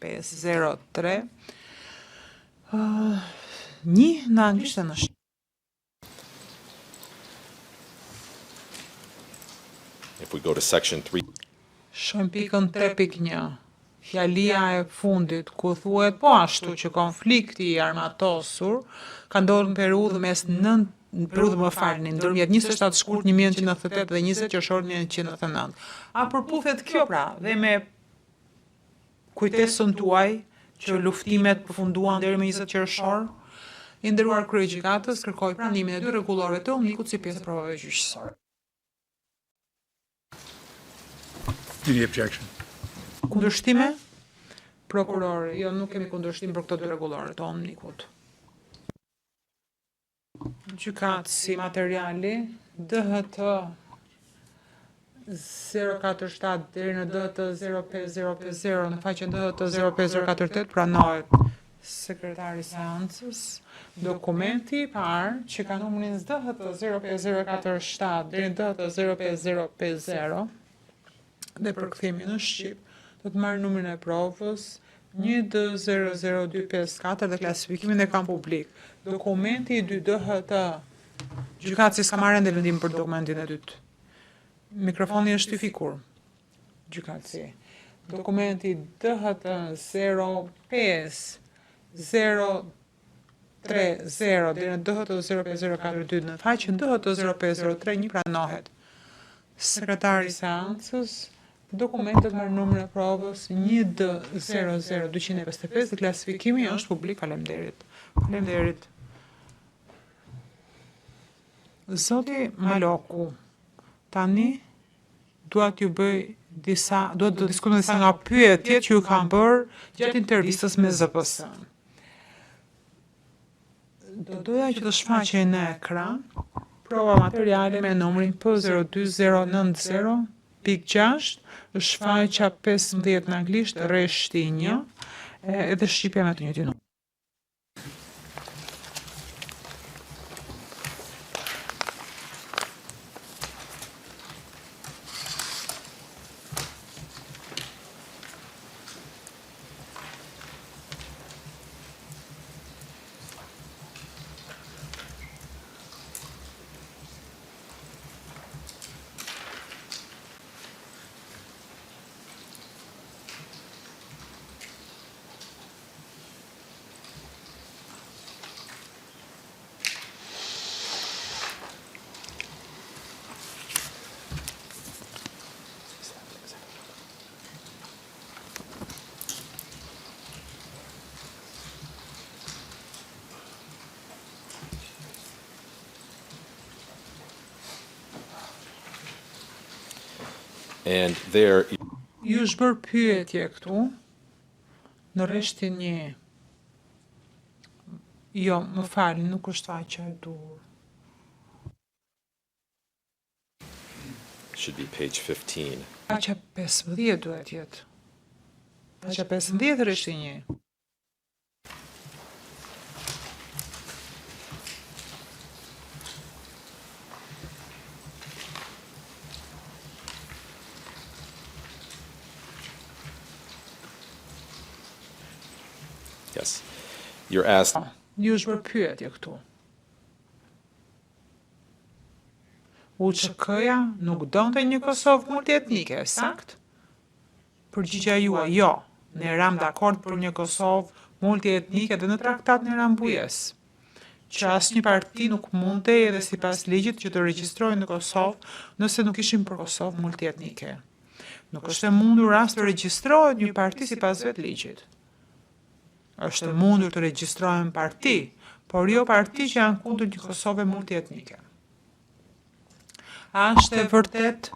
0503. Një në anglisht e në shqip. if we go to section 3, Shëm pikën 3.1. Fjalia e fundit ku thuhet po ashtu që konflikti i armatosur ka ndodhur në periudhën ndërmjet 27 shkurt 1998 dhe 20 qershor 1999. A përputhet kjo pra dhe me kujtesën tuaj që luftimet përfunduan deri më 20 qershor? I nderuar kryegjykatës kërkoj pranimin e dy rregullarëve të unikut si pjesë e provave gjyqësore. Any objection? Kundërshtime? Prokurori, jo nuk kemi kundërshtim për këto dy rregullare të omnikut. Gjykatësi materiali DHT 047 deri në DHT 05050 në faqen DHT 05048 pranohet sekretari seancës. Dokumenti i parë që ka numrin DHT 05047 deri në DHT 05050 dhe përkthimi në shqip do të marrë numrin e provës 1D00254 dhe klasifikimin e kam publik. Dokumenti i 2 DHT, gjykatësi s'ka marrë ende vendim për dokumentin e dytë. Mikrofoni është i fikur. Gjykatësi. Dokumenti DHT 05-030 dhe në DHT 05042 në faqen DHT 0503 një pranohet. Sekretari i seancës, dokumentet marrë numrin e provës 1D00255 dhe klasifikimi është publik. Faleminderit. Faleminderit. Zoti Maloku, tani duat t'ju bëj duat të diskutoj disa nga pyetjet që ju kam bërë gjatë intervistës me ZPS. Do doja që të shfaqej në ekran prova materiale me numrin P02090.6, shfaqja 15 në anglisht, rreshti 1, edhe shqipja me të njëjtin numër. and there Ju është bërë pyetje këtu në rreshtin 1. Jo, më falni, nuk është faqja e dur. should be page 15. Faqja 15 duhet jetë. Faqja 15 rreshti 1. Yes. You're asked, Ju është bërë pyetje këtu. UÇK-ja nuk donte një Kosovë multietnike, sakt? Përgjigjja juaj, jo. Ne eram dakord për një Kosovë multietnike dhe në traktat në Rambujës, që asnjë parti nuk mundte edhe sipas ligjit që të regjistrojë në Kosovë nëse nuk ishim për Kosovë multietnike. Nuk është e mundur as të regjistrohet një parti sipas vetë ligjit. Është e mundur të regjistrohen parti, por jo parti që janë kundër një Kosove multietnike. A është e vërtet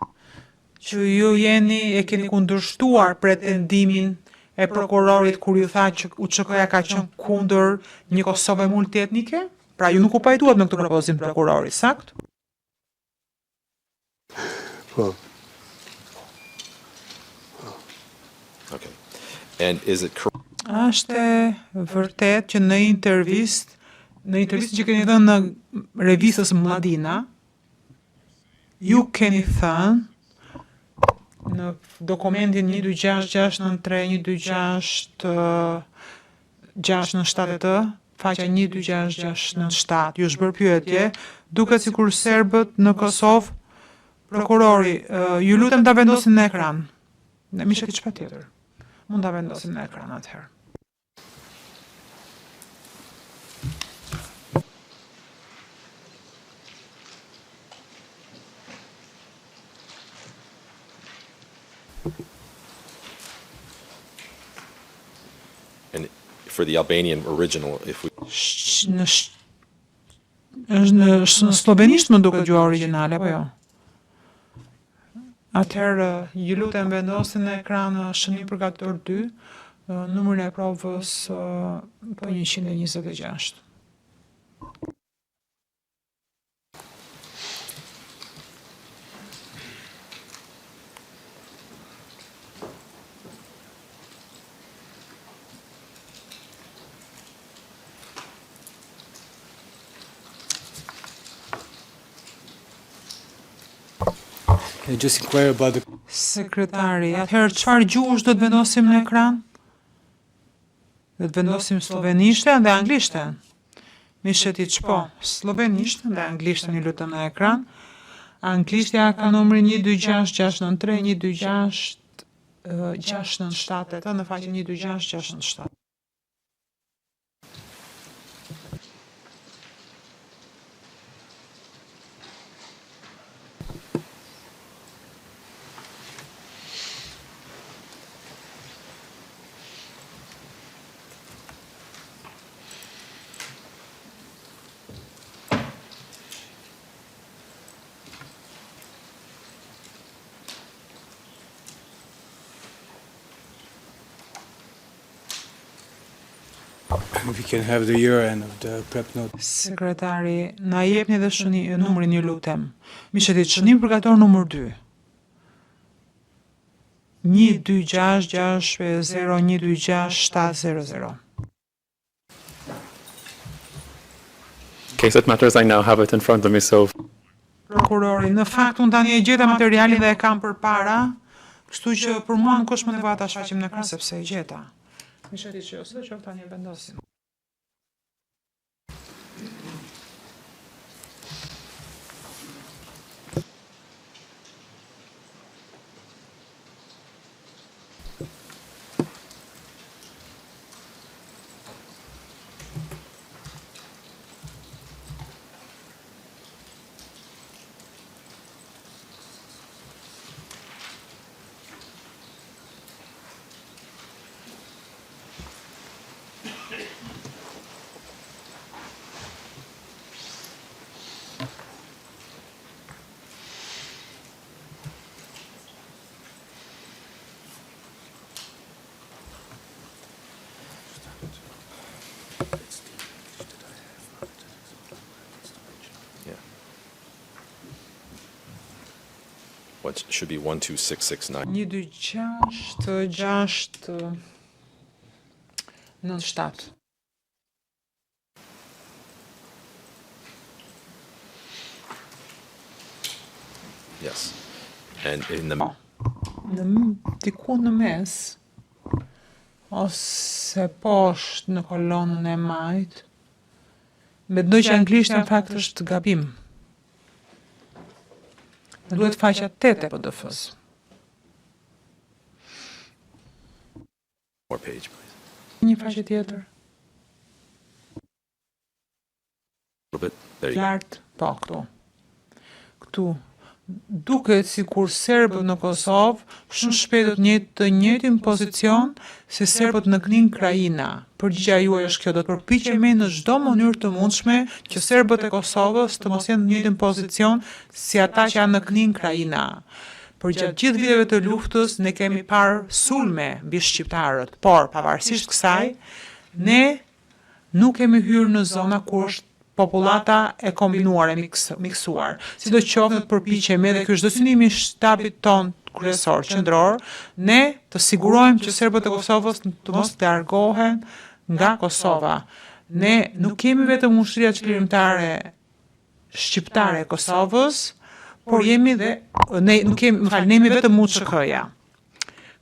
që ju e keni kundërshtuar pretendimin e prokurorit kur ju tha që UÇK-ja ka qenë kundër një Kosove multietnike? Pra ju nuk u pajtuat me këtë propozim prokurorit, sakt? Po. okay. And is it correct? Është e vërtet që në intervistë që keni dhënë në revistës Mladina, ju keni thënë në dokumentin 12663, 12667, faqja 12667, ju është bërë pyetje, duket sikur serbët në Kosovë Prokurori, ju lutem ta vendosin në ekran. Ne mishet diçka tjetër. Mund ta vendosim në ekran atëherë. And for the Albanian original, if we, Në slovenisht më duket gjua origjinale, apo jo? Atëherë, ju lutem vendosin në ekran shënim përgatitor 2, numrin e provës për 126. Can I just inquire about the Sekretari, atëherë çfarë gjuhësh do të vendosim në ekran? Do të vendosim slovenishten dhe anglishten. Misheti çpo, slovenishten dhe anglishten ju lutem në ekran. Anglishtja ka numrin 126693 126 697 në faqen 126 697. if you can have the year end of the prep note? Sekretari, na jepni dhe numrin ju lutem. Mishetit, shënim përgatitor numër 2. 12660126700. Case it matters, I now have it in front of me, so Prokurori, në fakt unë tani e gjeta materialin dhe e kam përpara, kështu që për mua nuk është më nevojë ta shfaqim në ekran sepse e gjeta. Mishetit që ose që tani e vendosim. what should be 12669. 12697. Yes. And in the Diku në mes, ose poshtë në kolonën e majt, mendoj që anglisht në fakt është gabim. Duhet faqja 8 e PDF-s. more page, please. Një faqe tjetër. A little bit. There you go. Lart, po, këtu. Këtu. Duket sikur serbët në Kosovë shumë shpejt do të jetë të njëjtin pozicion se serbët në Knin Krajina. Përgjigjja juaj është kjo, do të përpiqemi në çdo mënyrë të mundshme që serbët e Kosovës të mos jenë në njëjtin pozicion si ata që janë në Knin Krajina. Përgjatë gjithë viteve të luftës ne kemi parë sulme mbi shqiptarët, por pavarësisht kësaj, ne nuk kemi hyrë në zona ku është popullata e kombinuar e miksuar. Sidoqoftë të përpiqemi edhe ky është dësynimi i shtabit ton kryesor qendror, ne të sigurojmë që serbët e Kosovës të mos largohen nga Kosova. Ne nuk kemi vetëm ushtria çlirimtare shqiptare e Kosovës, por jemi dhe ne nuk kemi, më fal, ne jemi vetëm UÇK-ja.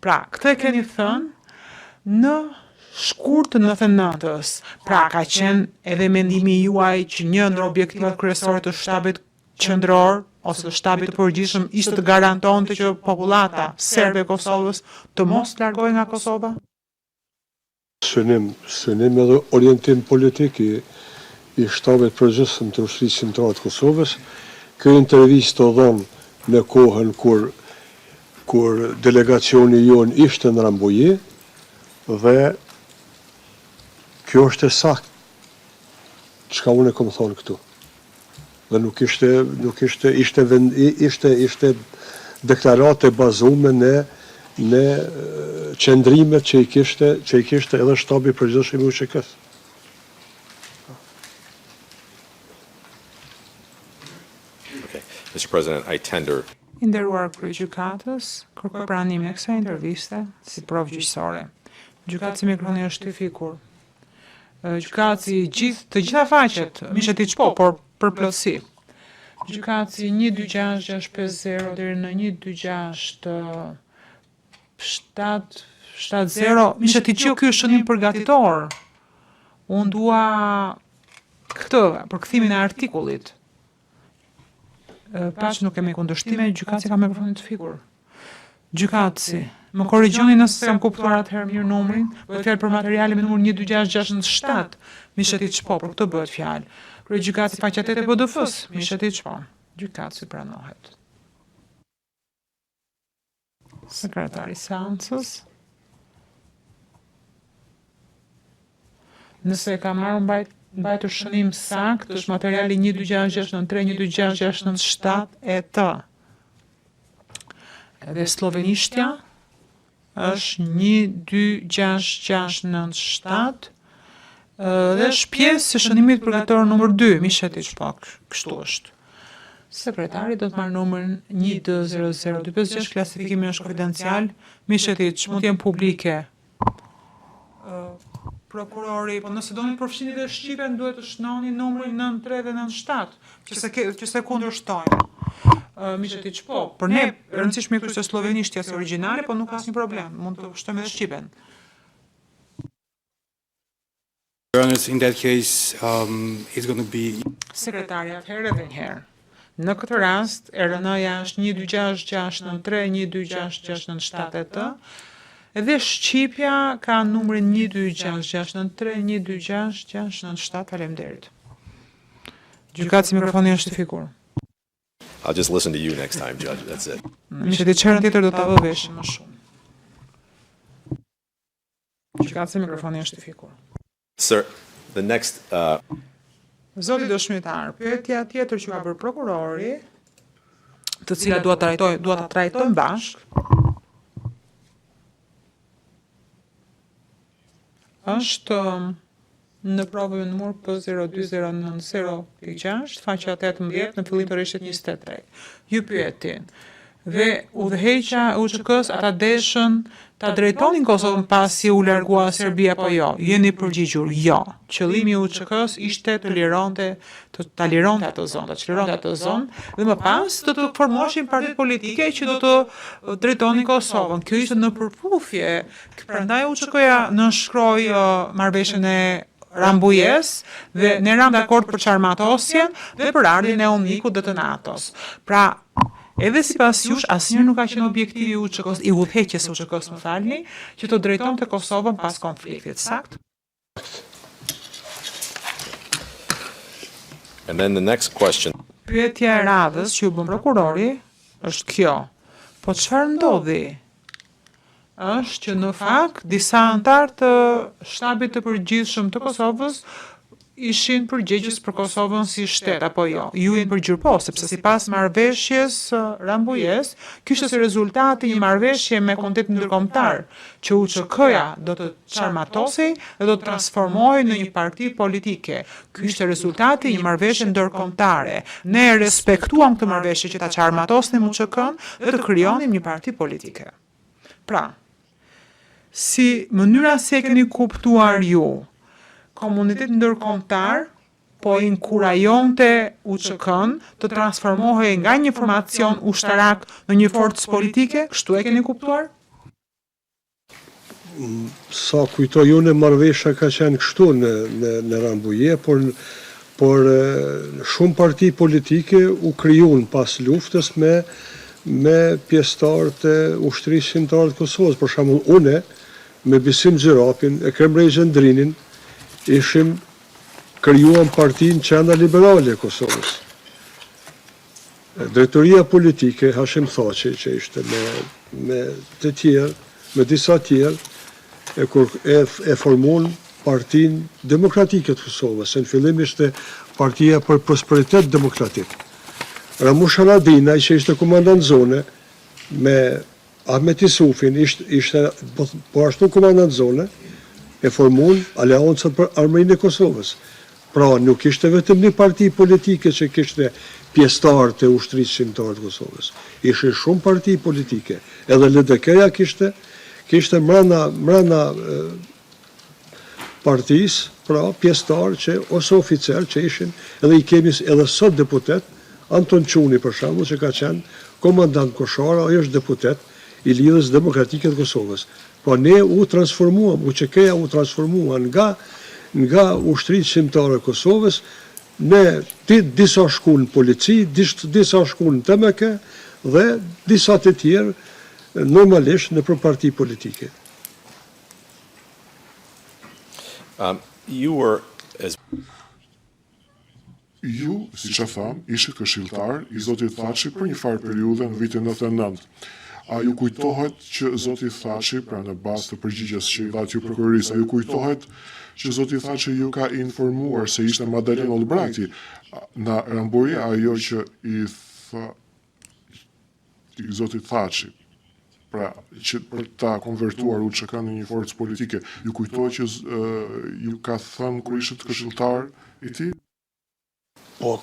Pra, këtë e keni thënë në shkurt të 99-s. Pra, ka qenë edhe mendimi juaj që një ndër objektivat kryesore të shtabit qendror ose të shtabit të përgjithshëm ishte të garantonte që popullata serbe e Kosovës të mos largohej nga Kosova? Synim edhe orientim politik i shtabit përgjithshëm të Ushtrisë Shqiptare të Kosovës. Kjo intervistë të dhënë në kohën kur delegacioni jon ishte në Rambuje dhe kjo është e saktë çka unë kam thonë këtu. Dhe nuk ishte deklarate bazume në qëndrimet që i kishte edhe shtabi përgjithshëm i UÇK-s. Okay. Mr. President, I tender. I nderuar kryegjykatës, kërkoj pranimin e kësaj interviste si provë gjyqësore. Gjykatësi mikrofoni është i fikur. Gjykatësi të gjitha faqet, mishet i çpo, por për plotësi. Gjykatësi 126650 deri në 126770, mishet i qiu ky është shënim përgatitor. Unë dua këtë për kthimin e artikullit. Paç nuk kemi kundërshtime, gjykatësi ka mikrofonin të fikur. Gjykatësi, më korrigjoni nëse kam kuptuar atëherë mirë numrin, bëhet fjalë për materialin me numrin 12667, mishet i çpo, për këtë bëhet fjalë. Gjykatësi faqja 8 e PDF-s, mishet i çpo. Gjykatësi pranohet. Sekretari seancës. Nëse ka marrë mbajtur shënim sakt, është materiali 12663, 12667 e të. Edhe slovenishtja është 12697 dhe është pjesë e shënimit përgatitor numër 2, mishet i çpo, kështu është. Sekretari do të marrë numrin 1200256, klasifikimi është konfidencial, mishet i çpo mund të jenë publike. Prokurori, po nëse doni përfshini dhe shqipen, duhet të shnoni numrin 93 dhe 97, që se kundërshtojnë. Mishet i çpo, për ne rëndësishme këtu se slovenishtja si origjinale, po nuk ka asnjë problem, mund të shtojmë edhe shqipen. Your Honor, in that case, it's going to be... Sekretari, atëherë edhe njëherë. Në këtë rast, RN-ja është 12663, 12667 edhe Shqipja ka numrin 12663, 12667, faleminderit. Gjykatësi mikrofoni është i fikur. I'll just listen to you next time, Judge. That's it. Mishet i çerën tjetër do ta vë vesh më shumë. Gjykatësi mikrofoni është i fikur. Sir, the next Zoti dëshmitar, pyetja tjetër që ka bërë prokurori, të cilat dua ta trajtojmë bashkë, është në provën numër P02090.6, faqja 18 në fillim të rishit 23. Ju pyetin, dhe udhëheqja e UÇK-s ata deshën ta drejtonin Kosovën pasi u largua Serbia apo jo? Jeni përgjigjur jo. Qëllimi i UÇK-s ishte ta lironte atë zonë, dhe më pas do të formoshin partitë politike që do të drejtonin Kosovën. Kjo ishte në përputhje. Prandaj UÇK-ja nënshkroi marrëveshjen e Rambujes dhe ne ram dakord për çarmatosjen dhe për ardhin e UNMIK-ut dhe të NATO-s. Pra, edhe sipas jush, asnjëherë nuk ka qenë objektivi i UÇK-s, i udhëheqjes së UÇK-s, më falni, që të drejtonte Kosovën pas konfliktit, sakt? and then the next question. Pyetja e radhës që u bën prokurori është kjo. Po çfarë ndodhi? Është që në fakt disa anëtar të shtabit të përgjithshëm të Kosovës ishin përgjegjës për Kosovën si shtet apo jo. Ju jeni përgjigj po, sepse sipas marrëveshjes Rambujes, ky ishte si rezultati i një marrëveshje me Komitet Ndërkombëtar, që UÇK-ja do të çarmatosej dhe do të transformohej në një parti politike. Ky ishte rezultati i një marrëveshje ndërkombëtare. Ne respektuam këtë marrëveshje që ta çarmatosnim UÇK-n dhe të krijonim një parti politike. Pra, si mënyra se keni kuptuar ju, komunitet ndërkombëtar po inkurajonte UÇK-n të transformohej nga një formacion ushtarak në një forcë politike, kështu e keni kuptuar? Sa kujtoj unë, marrëveshja ka qenë kështu në Rambuje, por shumë parti politike u krijuan pas luftës me pjesëtarë të ushtrisë shqiptare të Kosovës. Për shembull, une me Bisim Xherapin e Kremrej Ndrinin ishim krijuam partinë Qendra Liberale e Kosovës. Drejtoria politike Hashim Thaçi, që ishte me të tjerë, me disa tjerë, e formuan Partinë Demokratike të Kosovës, se në fillim ishte Partia për Prosperitet Demokratik. Ramush Haradinaj, që ishte komandant zone, me Ahmet Isufin, ishte po ashtu komandant zone, e formuan Aleancën për Armërinë e Kosovës. Pra, nuk ishte vetëm një parti politike që kishte pjesëtar të ushtrisë shqiptare të Kosovës. Ishte shumë parti politike. Edhe LDK-ja kishte mbrana partisë, pra pjesëtar që ose oficer që ishin, edhe i kemi edhe sot deputet, Anton Çuni për shembull, që ka qenë komandant koshar, ai është deputet i Lidhjes Demokratike të Kosovës. Po ne u transformuam, UÇK-ja u transformua nga ushtrisë shqiptare e Kosovës në disa shkull në polici, disa shkull në TMK dhe disa të tjerë normalisht në për parti politike. You were, as Ju, si që tham, ishit këshilltar i Zotit Thaçi për një farë periudhe në vitin 99. A ju kujtohet që Zoti Thaçi, pra në bazë të përgjigjes që i dha ju prokurorisë, a ju kujtohet që Zoti Thaçi ju ka informuar se ishte Madeleine Albrighti në ramburi ajo që i tha i Zotit Thaçi, pra që për ta konvertuar UÇK në një forcë politike, ju kujtohet që ju ka thënë kur ishit këshilltar i tij? Po,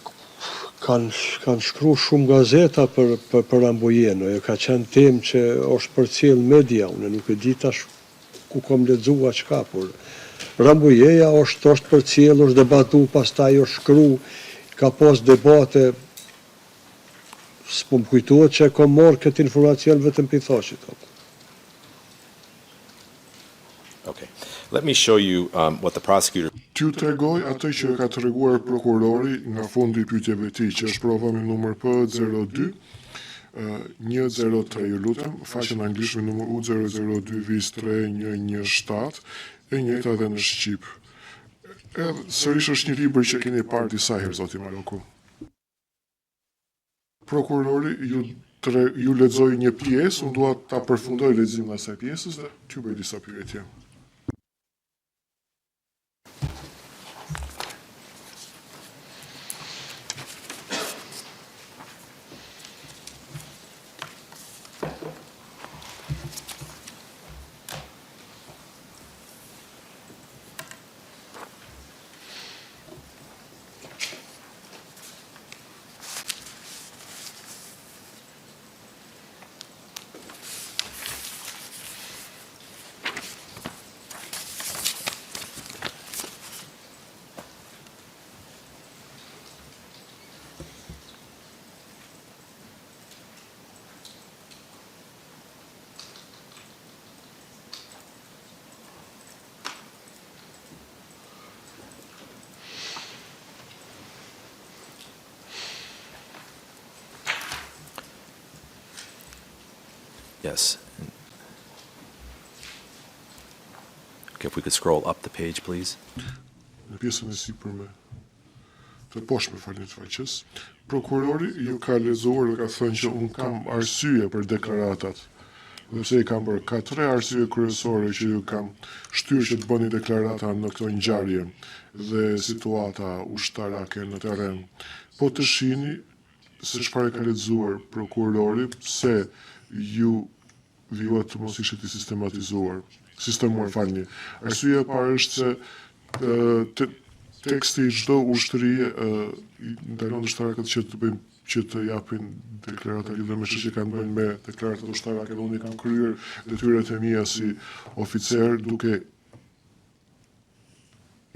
kanë shkru shumë gazeta për Rambojeno, e ka qenë temë që është përcjell media, unë nuk e di tash ku kom lexuar çka, por Rambojeja është përcjell, është debatu, pastaj është shkru, ka pas debate, s'po më kujtohet që kom marrë këtë informacion vetëm për Thaçit. okay. Let me show you what the prosecutor. T'ju tregoj atë që ka treguar prokurori nga fondi i pyetjeve të tij, që është prova me numër P02 103, ju lutem, faqen anglisht me numër U002 vis 3117, e njëjta edhe në shqip. Edhe sërish është një libër që keni parë disa herë, zoti Maroku. Prokurori ju lexoi një pjesë, unë dua ta përfundoj leximin e asaj pjesës dhe t'ju bëj disa pyetje. Yes. Okay, if we could scroll up the page, please. Në pjesën e sipërme të poshtme falit faqes, prokurori ju ka lexuar dhe ka thënë që unë kam arsye për deklaratat. Dhe pse i kam bërë ka 3 arsye kryesore që ju kam shtyrë që të bëni deklarata në këto ngjarje dhe situata ushtarake në terren. Po të shihni se çfarë ka lexuar prokurori, pse ju vijuat të mos ishit i sistemuar, falni. Arsyeja e parë është se teksti i çdo ushtrie ndalon ushtarakët që të japin deklarata lidhur me çështje që kanë bënë me deklaratat ushtarake. Unë kam kryer detyrat e mia si oficer duke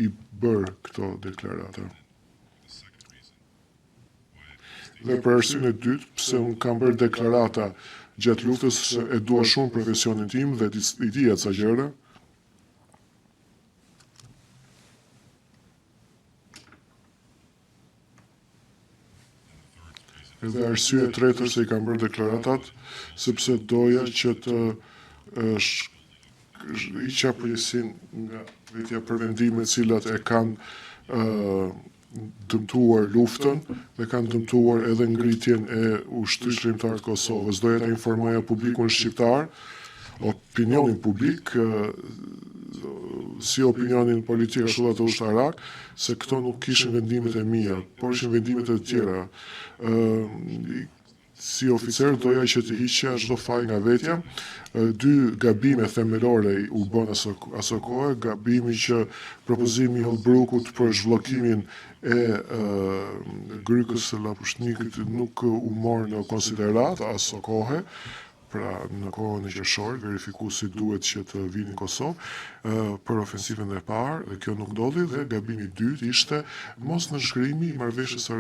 i bërë këto deklarata. Dhe për arsyeën e dytë, pse unë kam bërë deklarata gjatë luftës, e dua shumë profesionin tim dhe i di ato gjëra. Edhe arsye tretër se I kam bërë deklaratat, sepse doja që të hiqa përgjegjësinë nga vetja për vendimet cilat e kanë dëmtuar luftën dhe kanë dëmtuar edhe ngritjen e ushtrisë shërbimtar të Kosovës. Doja ta informoja publikun shqiptar, opinionin publik, si opinionin politik ashtu dhe të ushtarak, se këto nuk kishin vendimet e mia, por ishin vendimet e tjera. Si oficer doja që të hiqja çdo faj nga vetja. Dy gabime themelore u bën aso kohë, gabimi që propozimi I Hallbrukut për zhbllokimin e Grykës së Lapushnikit nuk u mor në konsiderat aso kohë, pra në kohën e qershorit, verifikuesi duhet që të vinë në Kosovë për ofensivën e parë, dhe kjo nuk ndodhi, dhe gabimi I dytë ishte mos nënshkrimi I marrëveshjes së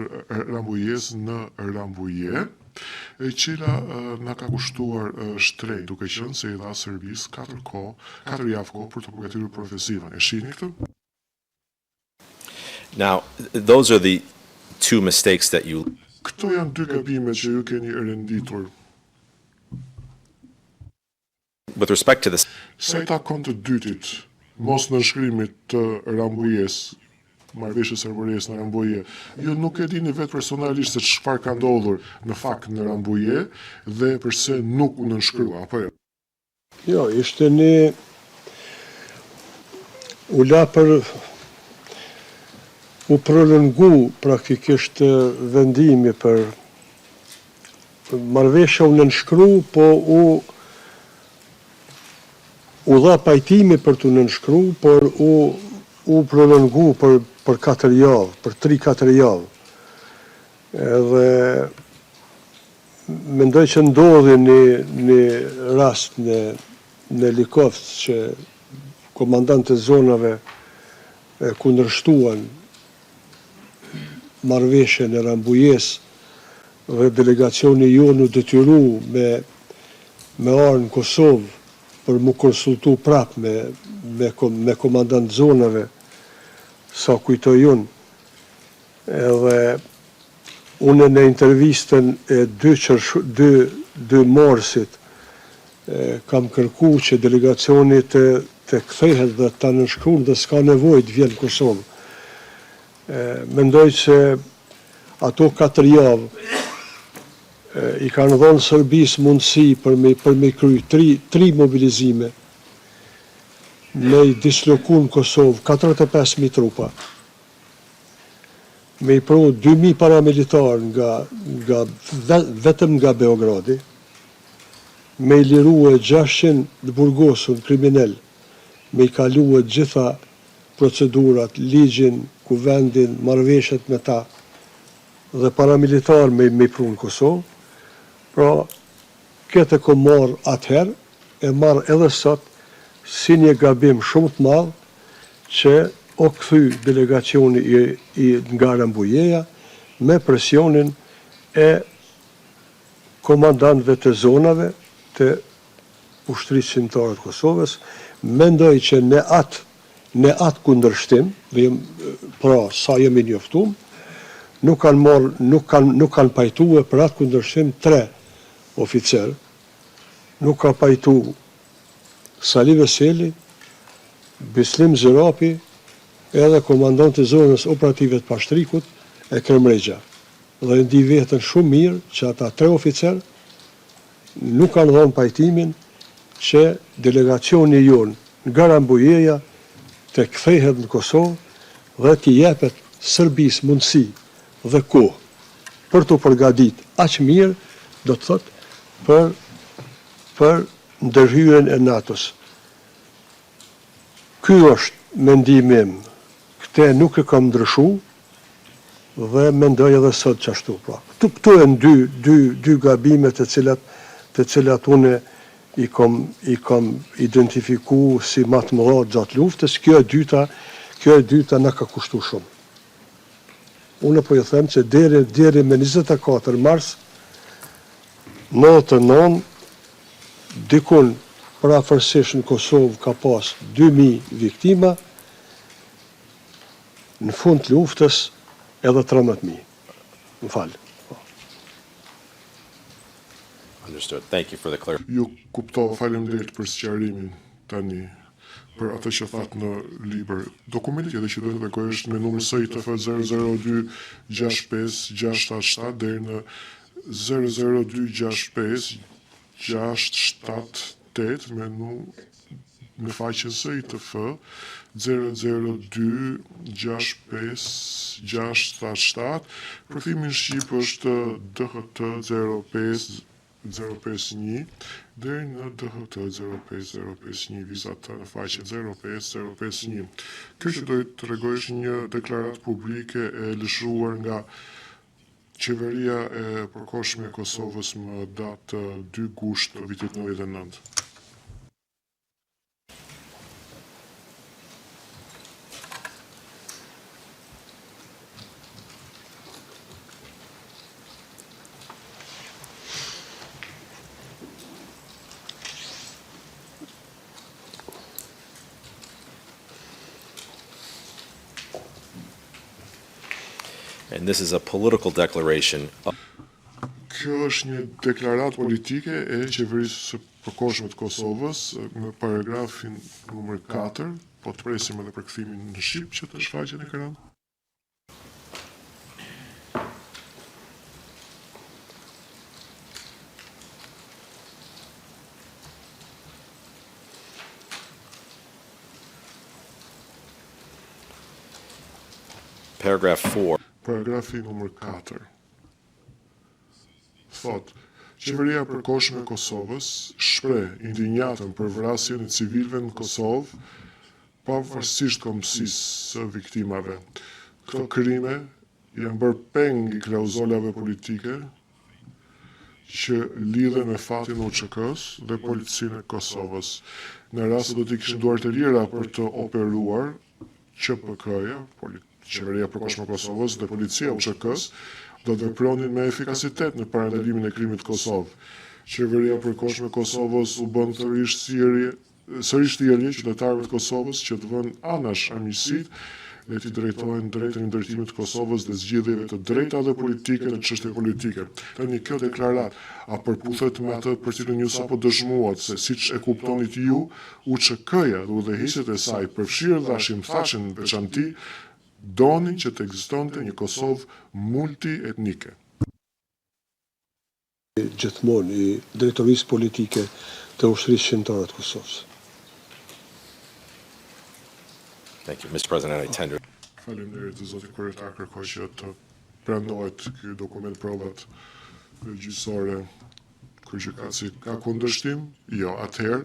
Rambujës në Rambuje, e cila na ka kushtuar shtrenjtë, duke qenë se I dha Serbisë 4 javë kohë për të përgatitur për ofensivën. E shihni këtë? Now, those are the two mistakes that you... Këto janë dy gabime që ju keni renditur. With respect to this, Sa I takon të dytit, mos nënshkrimit të Rambujës, marrëveshjes Serbërisë në Rambuje, ju nuk e dini vetë personalisht se çfarë ka ndodhur në fakt në Rambuje dhe përse nuk u nënshkrua, apo jo? Jo, ishte një u la për u prolongu praktikisht vendimi për marrëveshja u nënshkru, po u dha pajtimi për të nënshkru, por u prolongu për 4 javë, për 3-4 javë. Edhe mendoj që ndodhi një rast në Likovc që komandantët e zonave kundërshtuan marrëveshjen e Rambujes dhe delegacioni jonë u detyru me arë në Kosovë për mu konsultu prap me komandant zonave, sa kujtoj unë. Edhe unë në intervistën e dy morsit kam kërku që delegacioni të kthehet dhe ta nënshkruan dhe s'ka nevojë të vjen në Kosovë. Mendoj se ato 4 javë I kanë dhënë Serbisë mundësi për me kry 3 mobilizime, me I disloku në Kosovë 45.000 trupa, me I pru 2.000 paramilitar vetëm nga Beogradi, me I liruë 600 të burgosun kriminal, me I kaluë gjitha procedurat, ligjin, kuvendin, marrëveshjet me ta, dhe paramilitar me I pru në Kosovë. Pra, këtë ko marë atëherë, e marë edhe sot, si një gabim shumë të madhë, që o kthy delegacioni nga Rambujeja me presionin e komandantëve të zonave të ushtrisë shqiptare të Kosovës. Mendoj që në atë kundërshtim, pra sa jemi njoftuar, nuk kanë pajtuar për atë kundërshtim 3 oficer, nuk ka pajtu Sali Veseli, Bislim Zerapi, edhe komandanti I zonës operative të Pashtrikut e Kremregja. Dhe ndi vetën shumë mirë që ata 3 oficer nuk kanë dhënë pajtimin që delegacioni jonë nga Rambujeja të kthehet në Kosovë dhe t'i jepet Serbisë mundësi dhe kohë për të përgatitur aq mirë, do të thotë, për ndërhyrjen e NATO-s. Ky është mendimi im. Këtë nuk e kam ndryshu dhe mendoj edhe sot çashtu. Pra, këto janë dy gabime të cilat unë I kam identifiku si më të mëdha gjatë luftës. Kjo e dyta na ka kushtuar shumë. Unë po ju them që deri me 24 mars 99 dikun parafërsisht në Kosovë ka pas 2000 viktima, në fund të luftës edhe 13.000. Më falë. Understood. Thank you for the clarification. Ju kuptova, faleminderit për sqarimin tani për atë që thatë në libër. Dokumenti edhe që do të tregoj është me numër SITF 00265-677 deri në 00265-678 me faqen SITF 00265-677. Përkthimi në shqip është DHT 05051 deri në DHT 05051 vizat në faqen 05051. Kjo që do të tregoj është një deklaratë publike e lëshuar nga Qeveria e përkohshme e Kosovës më datë 2 gusht të vitit 99. And this is a political declaration. Kjo është një deklaratë politike e Qeverisë së përkohshme të Kosovës me paragrafin numër 4, po të presim edhe përkthimin në shqip që të shfaqet në ekran. Paragraph 4. Paragrafi numër 4. Thot, Qeveria e përkohshme e Kosovës shpreh indinjatën për vrasjen e civilëve në Kosovë, pavarësisht kombësisë së viktimave. Këto krime janë bërë peng i klauzolave politike që lidhen me fatin e UÇK-s dhe Policinë e Kosovës. Në rast se do t'i kishin duar të lira për të operuar, QPK-ja, Qeveria e përkohshme e Kosovës dhe Policia e UÇK-s do të vepronin me efikasitet në parandalimin e krimit të Kosovë. Qeveria e përkohshme e Kosovës u bën sërish thirrje qytetarëve të Kosovës që të vënë anash armiqësitë dhe t'i drejtojnë drejtën e ndërtimit të Kosovës dhe zgjidhjeve të drejta dhe politike në çështje politike. Tani kjo deklaratë a përputhet me atë për cilën ju sapo dëshmuat se siç e kuptonit ju, UÇK-ja dhe udhëheqësit e saj përfshirëdhashin thashën në veçanti donin që të ekzistonte një Kosovë multietnike. Gjithmonë i drejtorisë politike të ushtrisë shqiptare të Kosovës. Thank you, Mr. President. I tender. Faleminderit zotit kryetar, kërkoj që të prandohet ky dokument provat gjyqësore. Gjykatësi ka kundërshtim? Jo, atëherë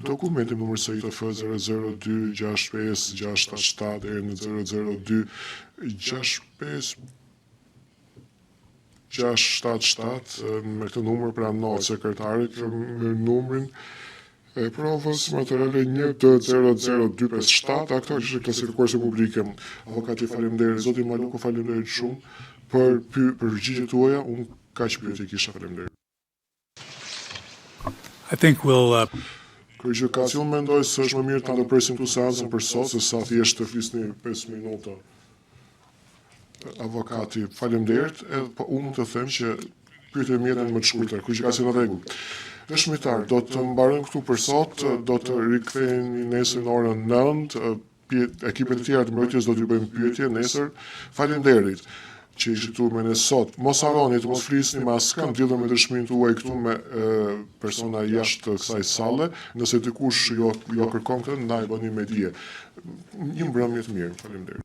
dokumenti numër SITF 00265-677 deri në 00265-677 me këtë numër pranohet sekretarit me numrin e provës materiale 1D00257, akto që klasifikuar si publike. Avokati, faleminderit. Zoti Maluku, faleminderit shumë për përgjigjet tuaja. Unë kaq pyetje kisha, faleminderit. I think we'll Gjykatësi, unë mendoj se është më mirë ta ndërpresim këtu seancën për sot, se sa thjesht të flisni 5 minuta. Avokati, faleminderit, edhe po unë mund të them që pyetjet mia janë më të shkurtra. Gjykatësi në rregull. Dëshmitar, do të mbarojmë këtu për sot, do të rikthehemi nesër në orën 9, ekipet e tjera të mbrojtjes do t'ju bëjmë pyetje nesër. Faleminderit që ishit këtu me ne sot. Mos harroni të mos flisni me askën, lidhur me dëshminë tuaj këtu me persona jashtë kësaj salle. Nëse dikush jo kërkon këtë, na e bëni me dije. Një mbrëmje të mirë. Faleminderit.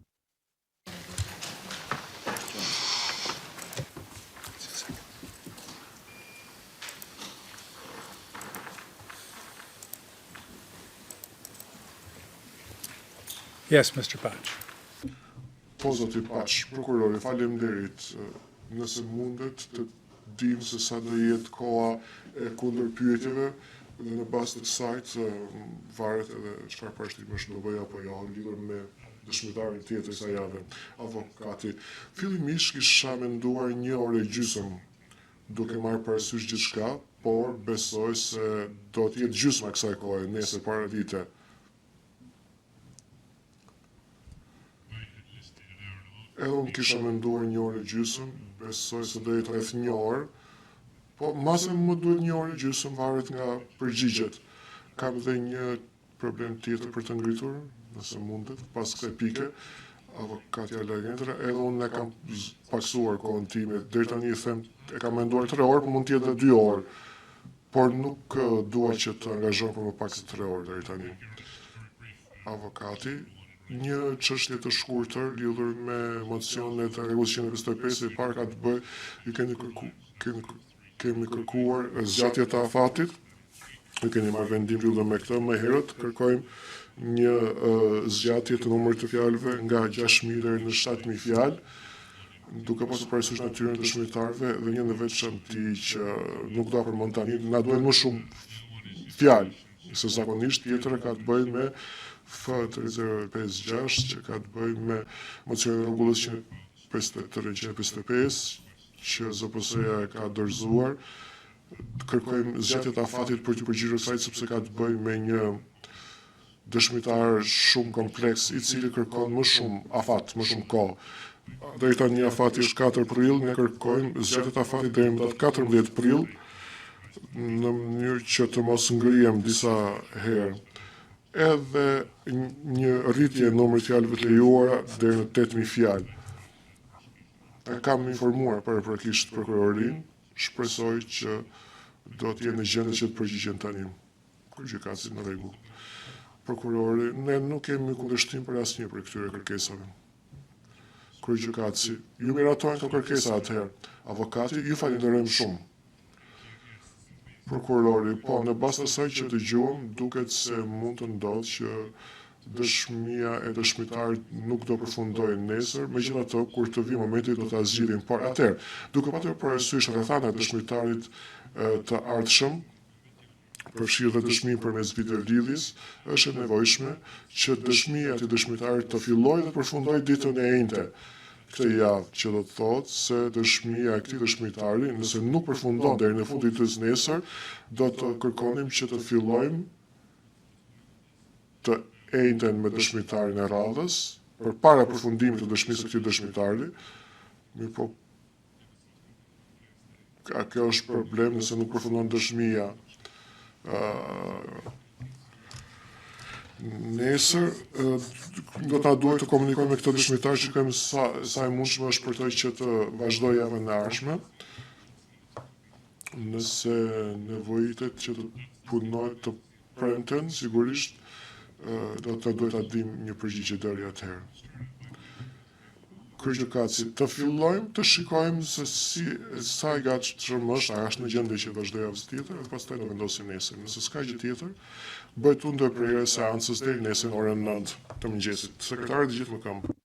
Yes, Mr. Pach. Po, zoti Pach, prokurori, faleminderit. Nëse mundet të dim se sa do jetë koha e kundër pyetjeve dhe në bazë të kësaj varet edhe çfarë parashtimi do bëj apo jo lidhur me dëshmitarin tjetër sa jave. Avokati, fillimisht kisha menduar 1 orë e gjysmë duke marrë parasysh gjithçka, por besoj se do të jetë gjysma kësaj kohe nesër para dite. Edhe unë kisha menduar 1 orë e gjysmë, besoj se do jetë rreth 1 orë, Po, masën më duhet një orë gjysmë varet nga përgjigjet. Kam dhe një problem tjetër për të ngritur, nëse mundet, pas kësaj pike, avokatja Lagendra, edhe unë e kam paksuar kohën time, deri tani them, e kam menduar 3 orë, por mund të jetë edhe 2 orë. Por nuk dua që të angazhon për më pak se 3 orë deri tani. Avokati, një çështje të shkurtër lidhur me mocionet e rregullës 155 e parë ka të bëjë, ju kemi kërkuar zgjatje të afatit, ju keni marrë vendim lidhur me këtë më herët, kërkojmë një zgjatje të numrit të fjalëve nga 6.000 deri në 7.000 fjalë, duke pasur parasysh natyrën e dëshmitarëve dhe një në veçanti që nuk do përmend tani, na duhen më shumë fjalë se zakonisht. Tjetra ka të bëjë me F3056 që ka të bëjë me mocionin e rregullës 155 që ZPS-ja e ka dorëzuar. Kërkojmë zgjatje të afatit për të përgjigjur asaj sepse ka të bëjë me një dëshmitar shumë kompleks i cili kërkon më shumë afat, më shumë kohë. Deri tani afati është 4 prill, ne kërkojmë zgjatje të afatit deri në datë 14 prill në mënyrë që të mos ngrihem disa herë. Edhe një rritje në numrin e fjalëve të lejuara deri në 8.000 fjalë. E kam informuar paraprakisht prokurorin, shpresoj që do të jenë në gjendje që të përgjigjen tani. Gjykatësi në rregull. Prokurori, ne nuk kemi kundërshtim për asnjë për këtyre kërkesave. Gjykatësi, ju miratojnë këto kërkesa atëherë. Avokati, ju falenderojmë shumë. Prokurori, po, në bazë të asaj që dëgjuam, duket se mund të ndodhë që dëshmia e dëshmitarit nuk do përfundojë nesër, megjithatë kur të vi momenti do ta zgjidhim. Por atëherë, duke patur parasysh rrethanat e dëshmitarit të ardhshëm, përfshirë dhe dëshminë përmes videolidhjes, është e nevojshme që dëshmia e dëshmitarit të fillojë dhe të përfundojë ditën e njëjtë këtë javë, që do të thotë se dëshmia e këtij dëshmitari, nëse nuk përfundon deri në fund ditës nesër, do të kërkonim që të fillojmë të njëjtën me dëshmitarin e radhës, përpara përfundimit të dëshmisë së këtij dëshmitari. Mirëpo, kjo është problem nëse nuk përfundon dëshmia. Nesër do ta duhet të komunikojmë me këtë dëshmitar që kemi sa e mundshme është për të që të vazhdojë javën e ardhshme. Nëse nevojitet që të punoj të premten, sigurisht do të duhet ta dim një përgjigje deri atëherë. Gjykatësi, të fillojmë të shikojmë se sa i gatshëm është, a është në gjendje që vazhdoj javës tjetër, dhe pastaj do vendosim nesër. Nëse s'ka gjë tjetër, bëhet ndërprerje e seancës deri nesër në orën 9 të mëngjesit. Sekretari, dëgjit më këmbë.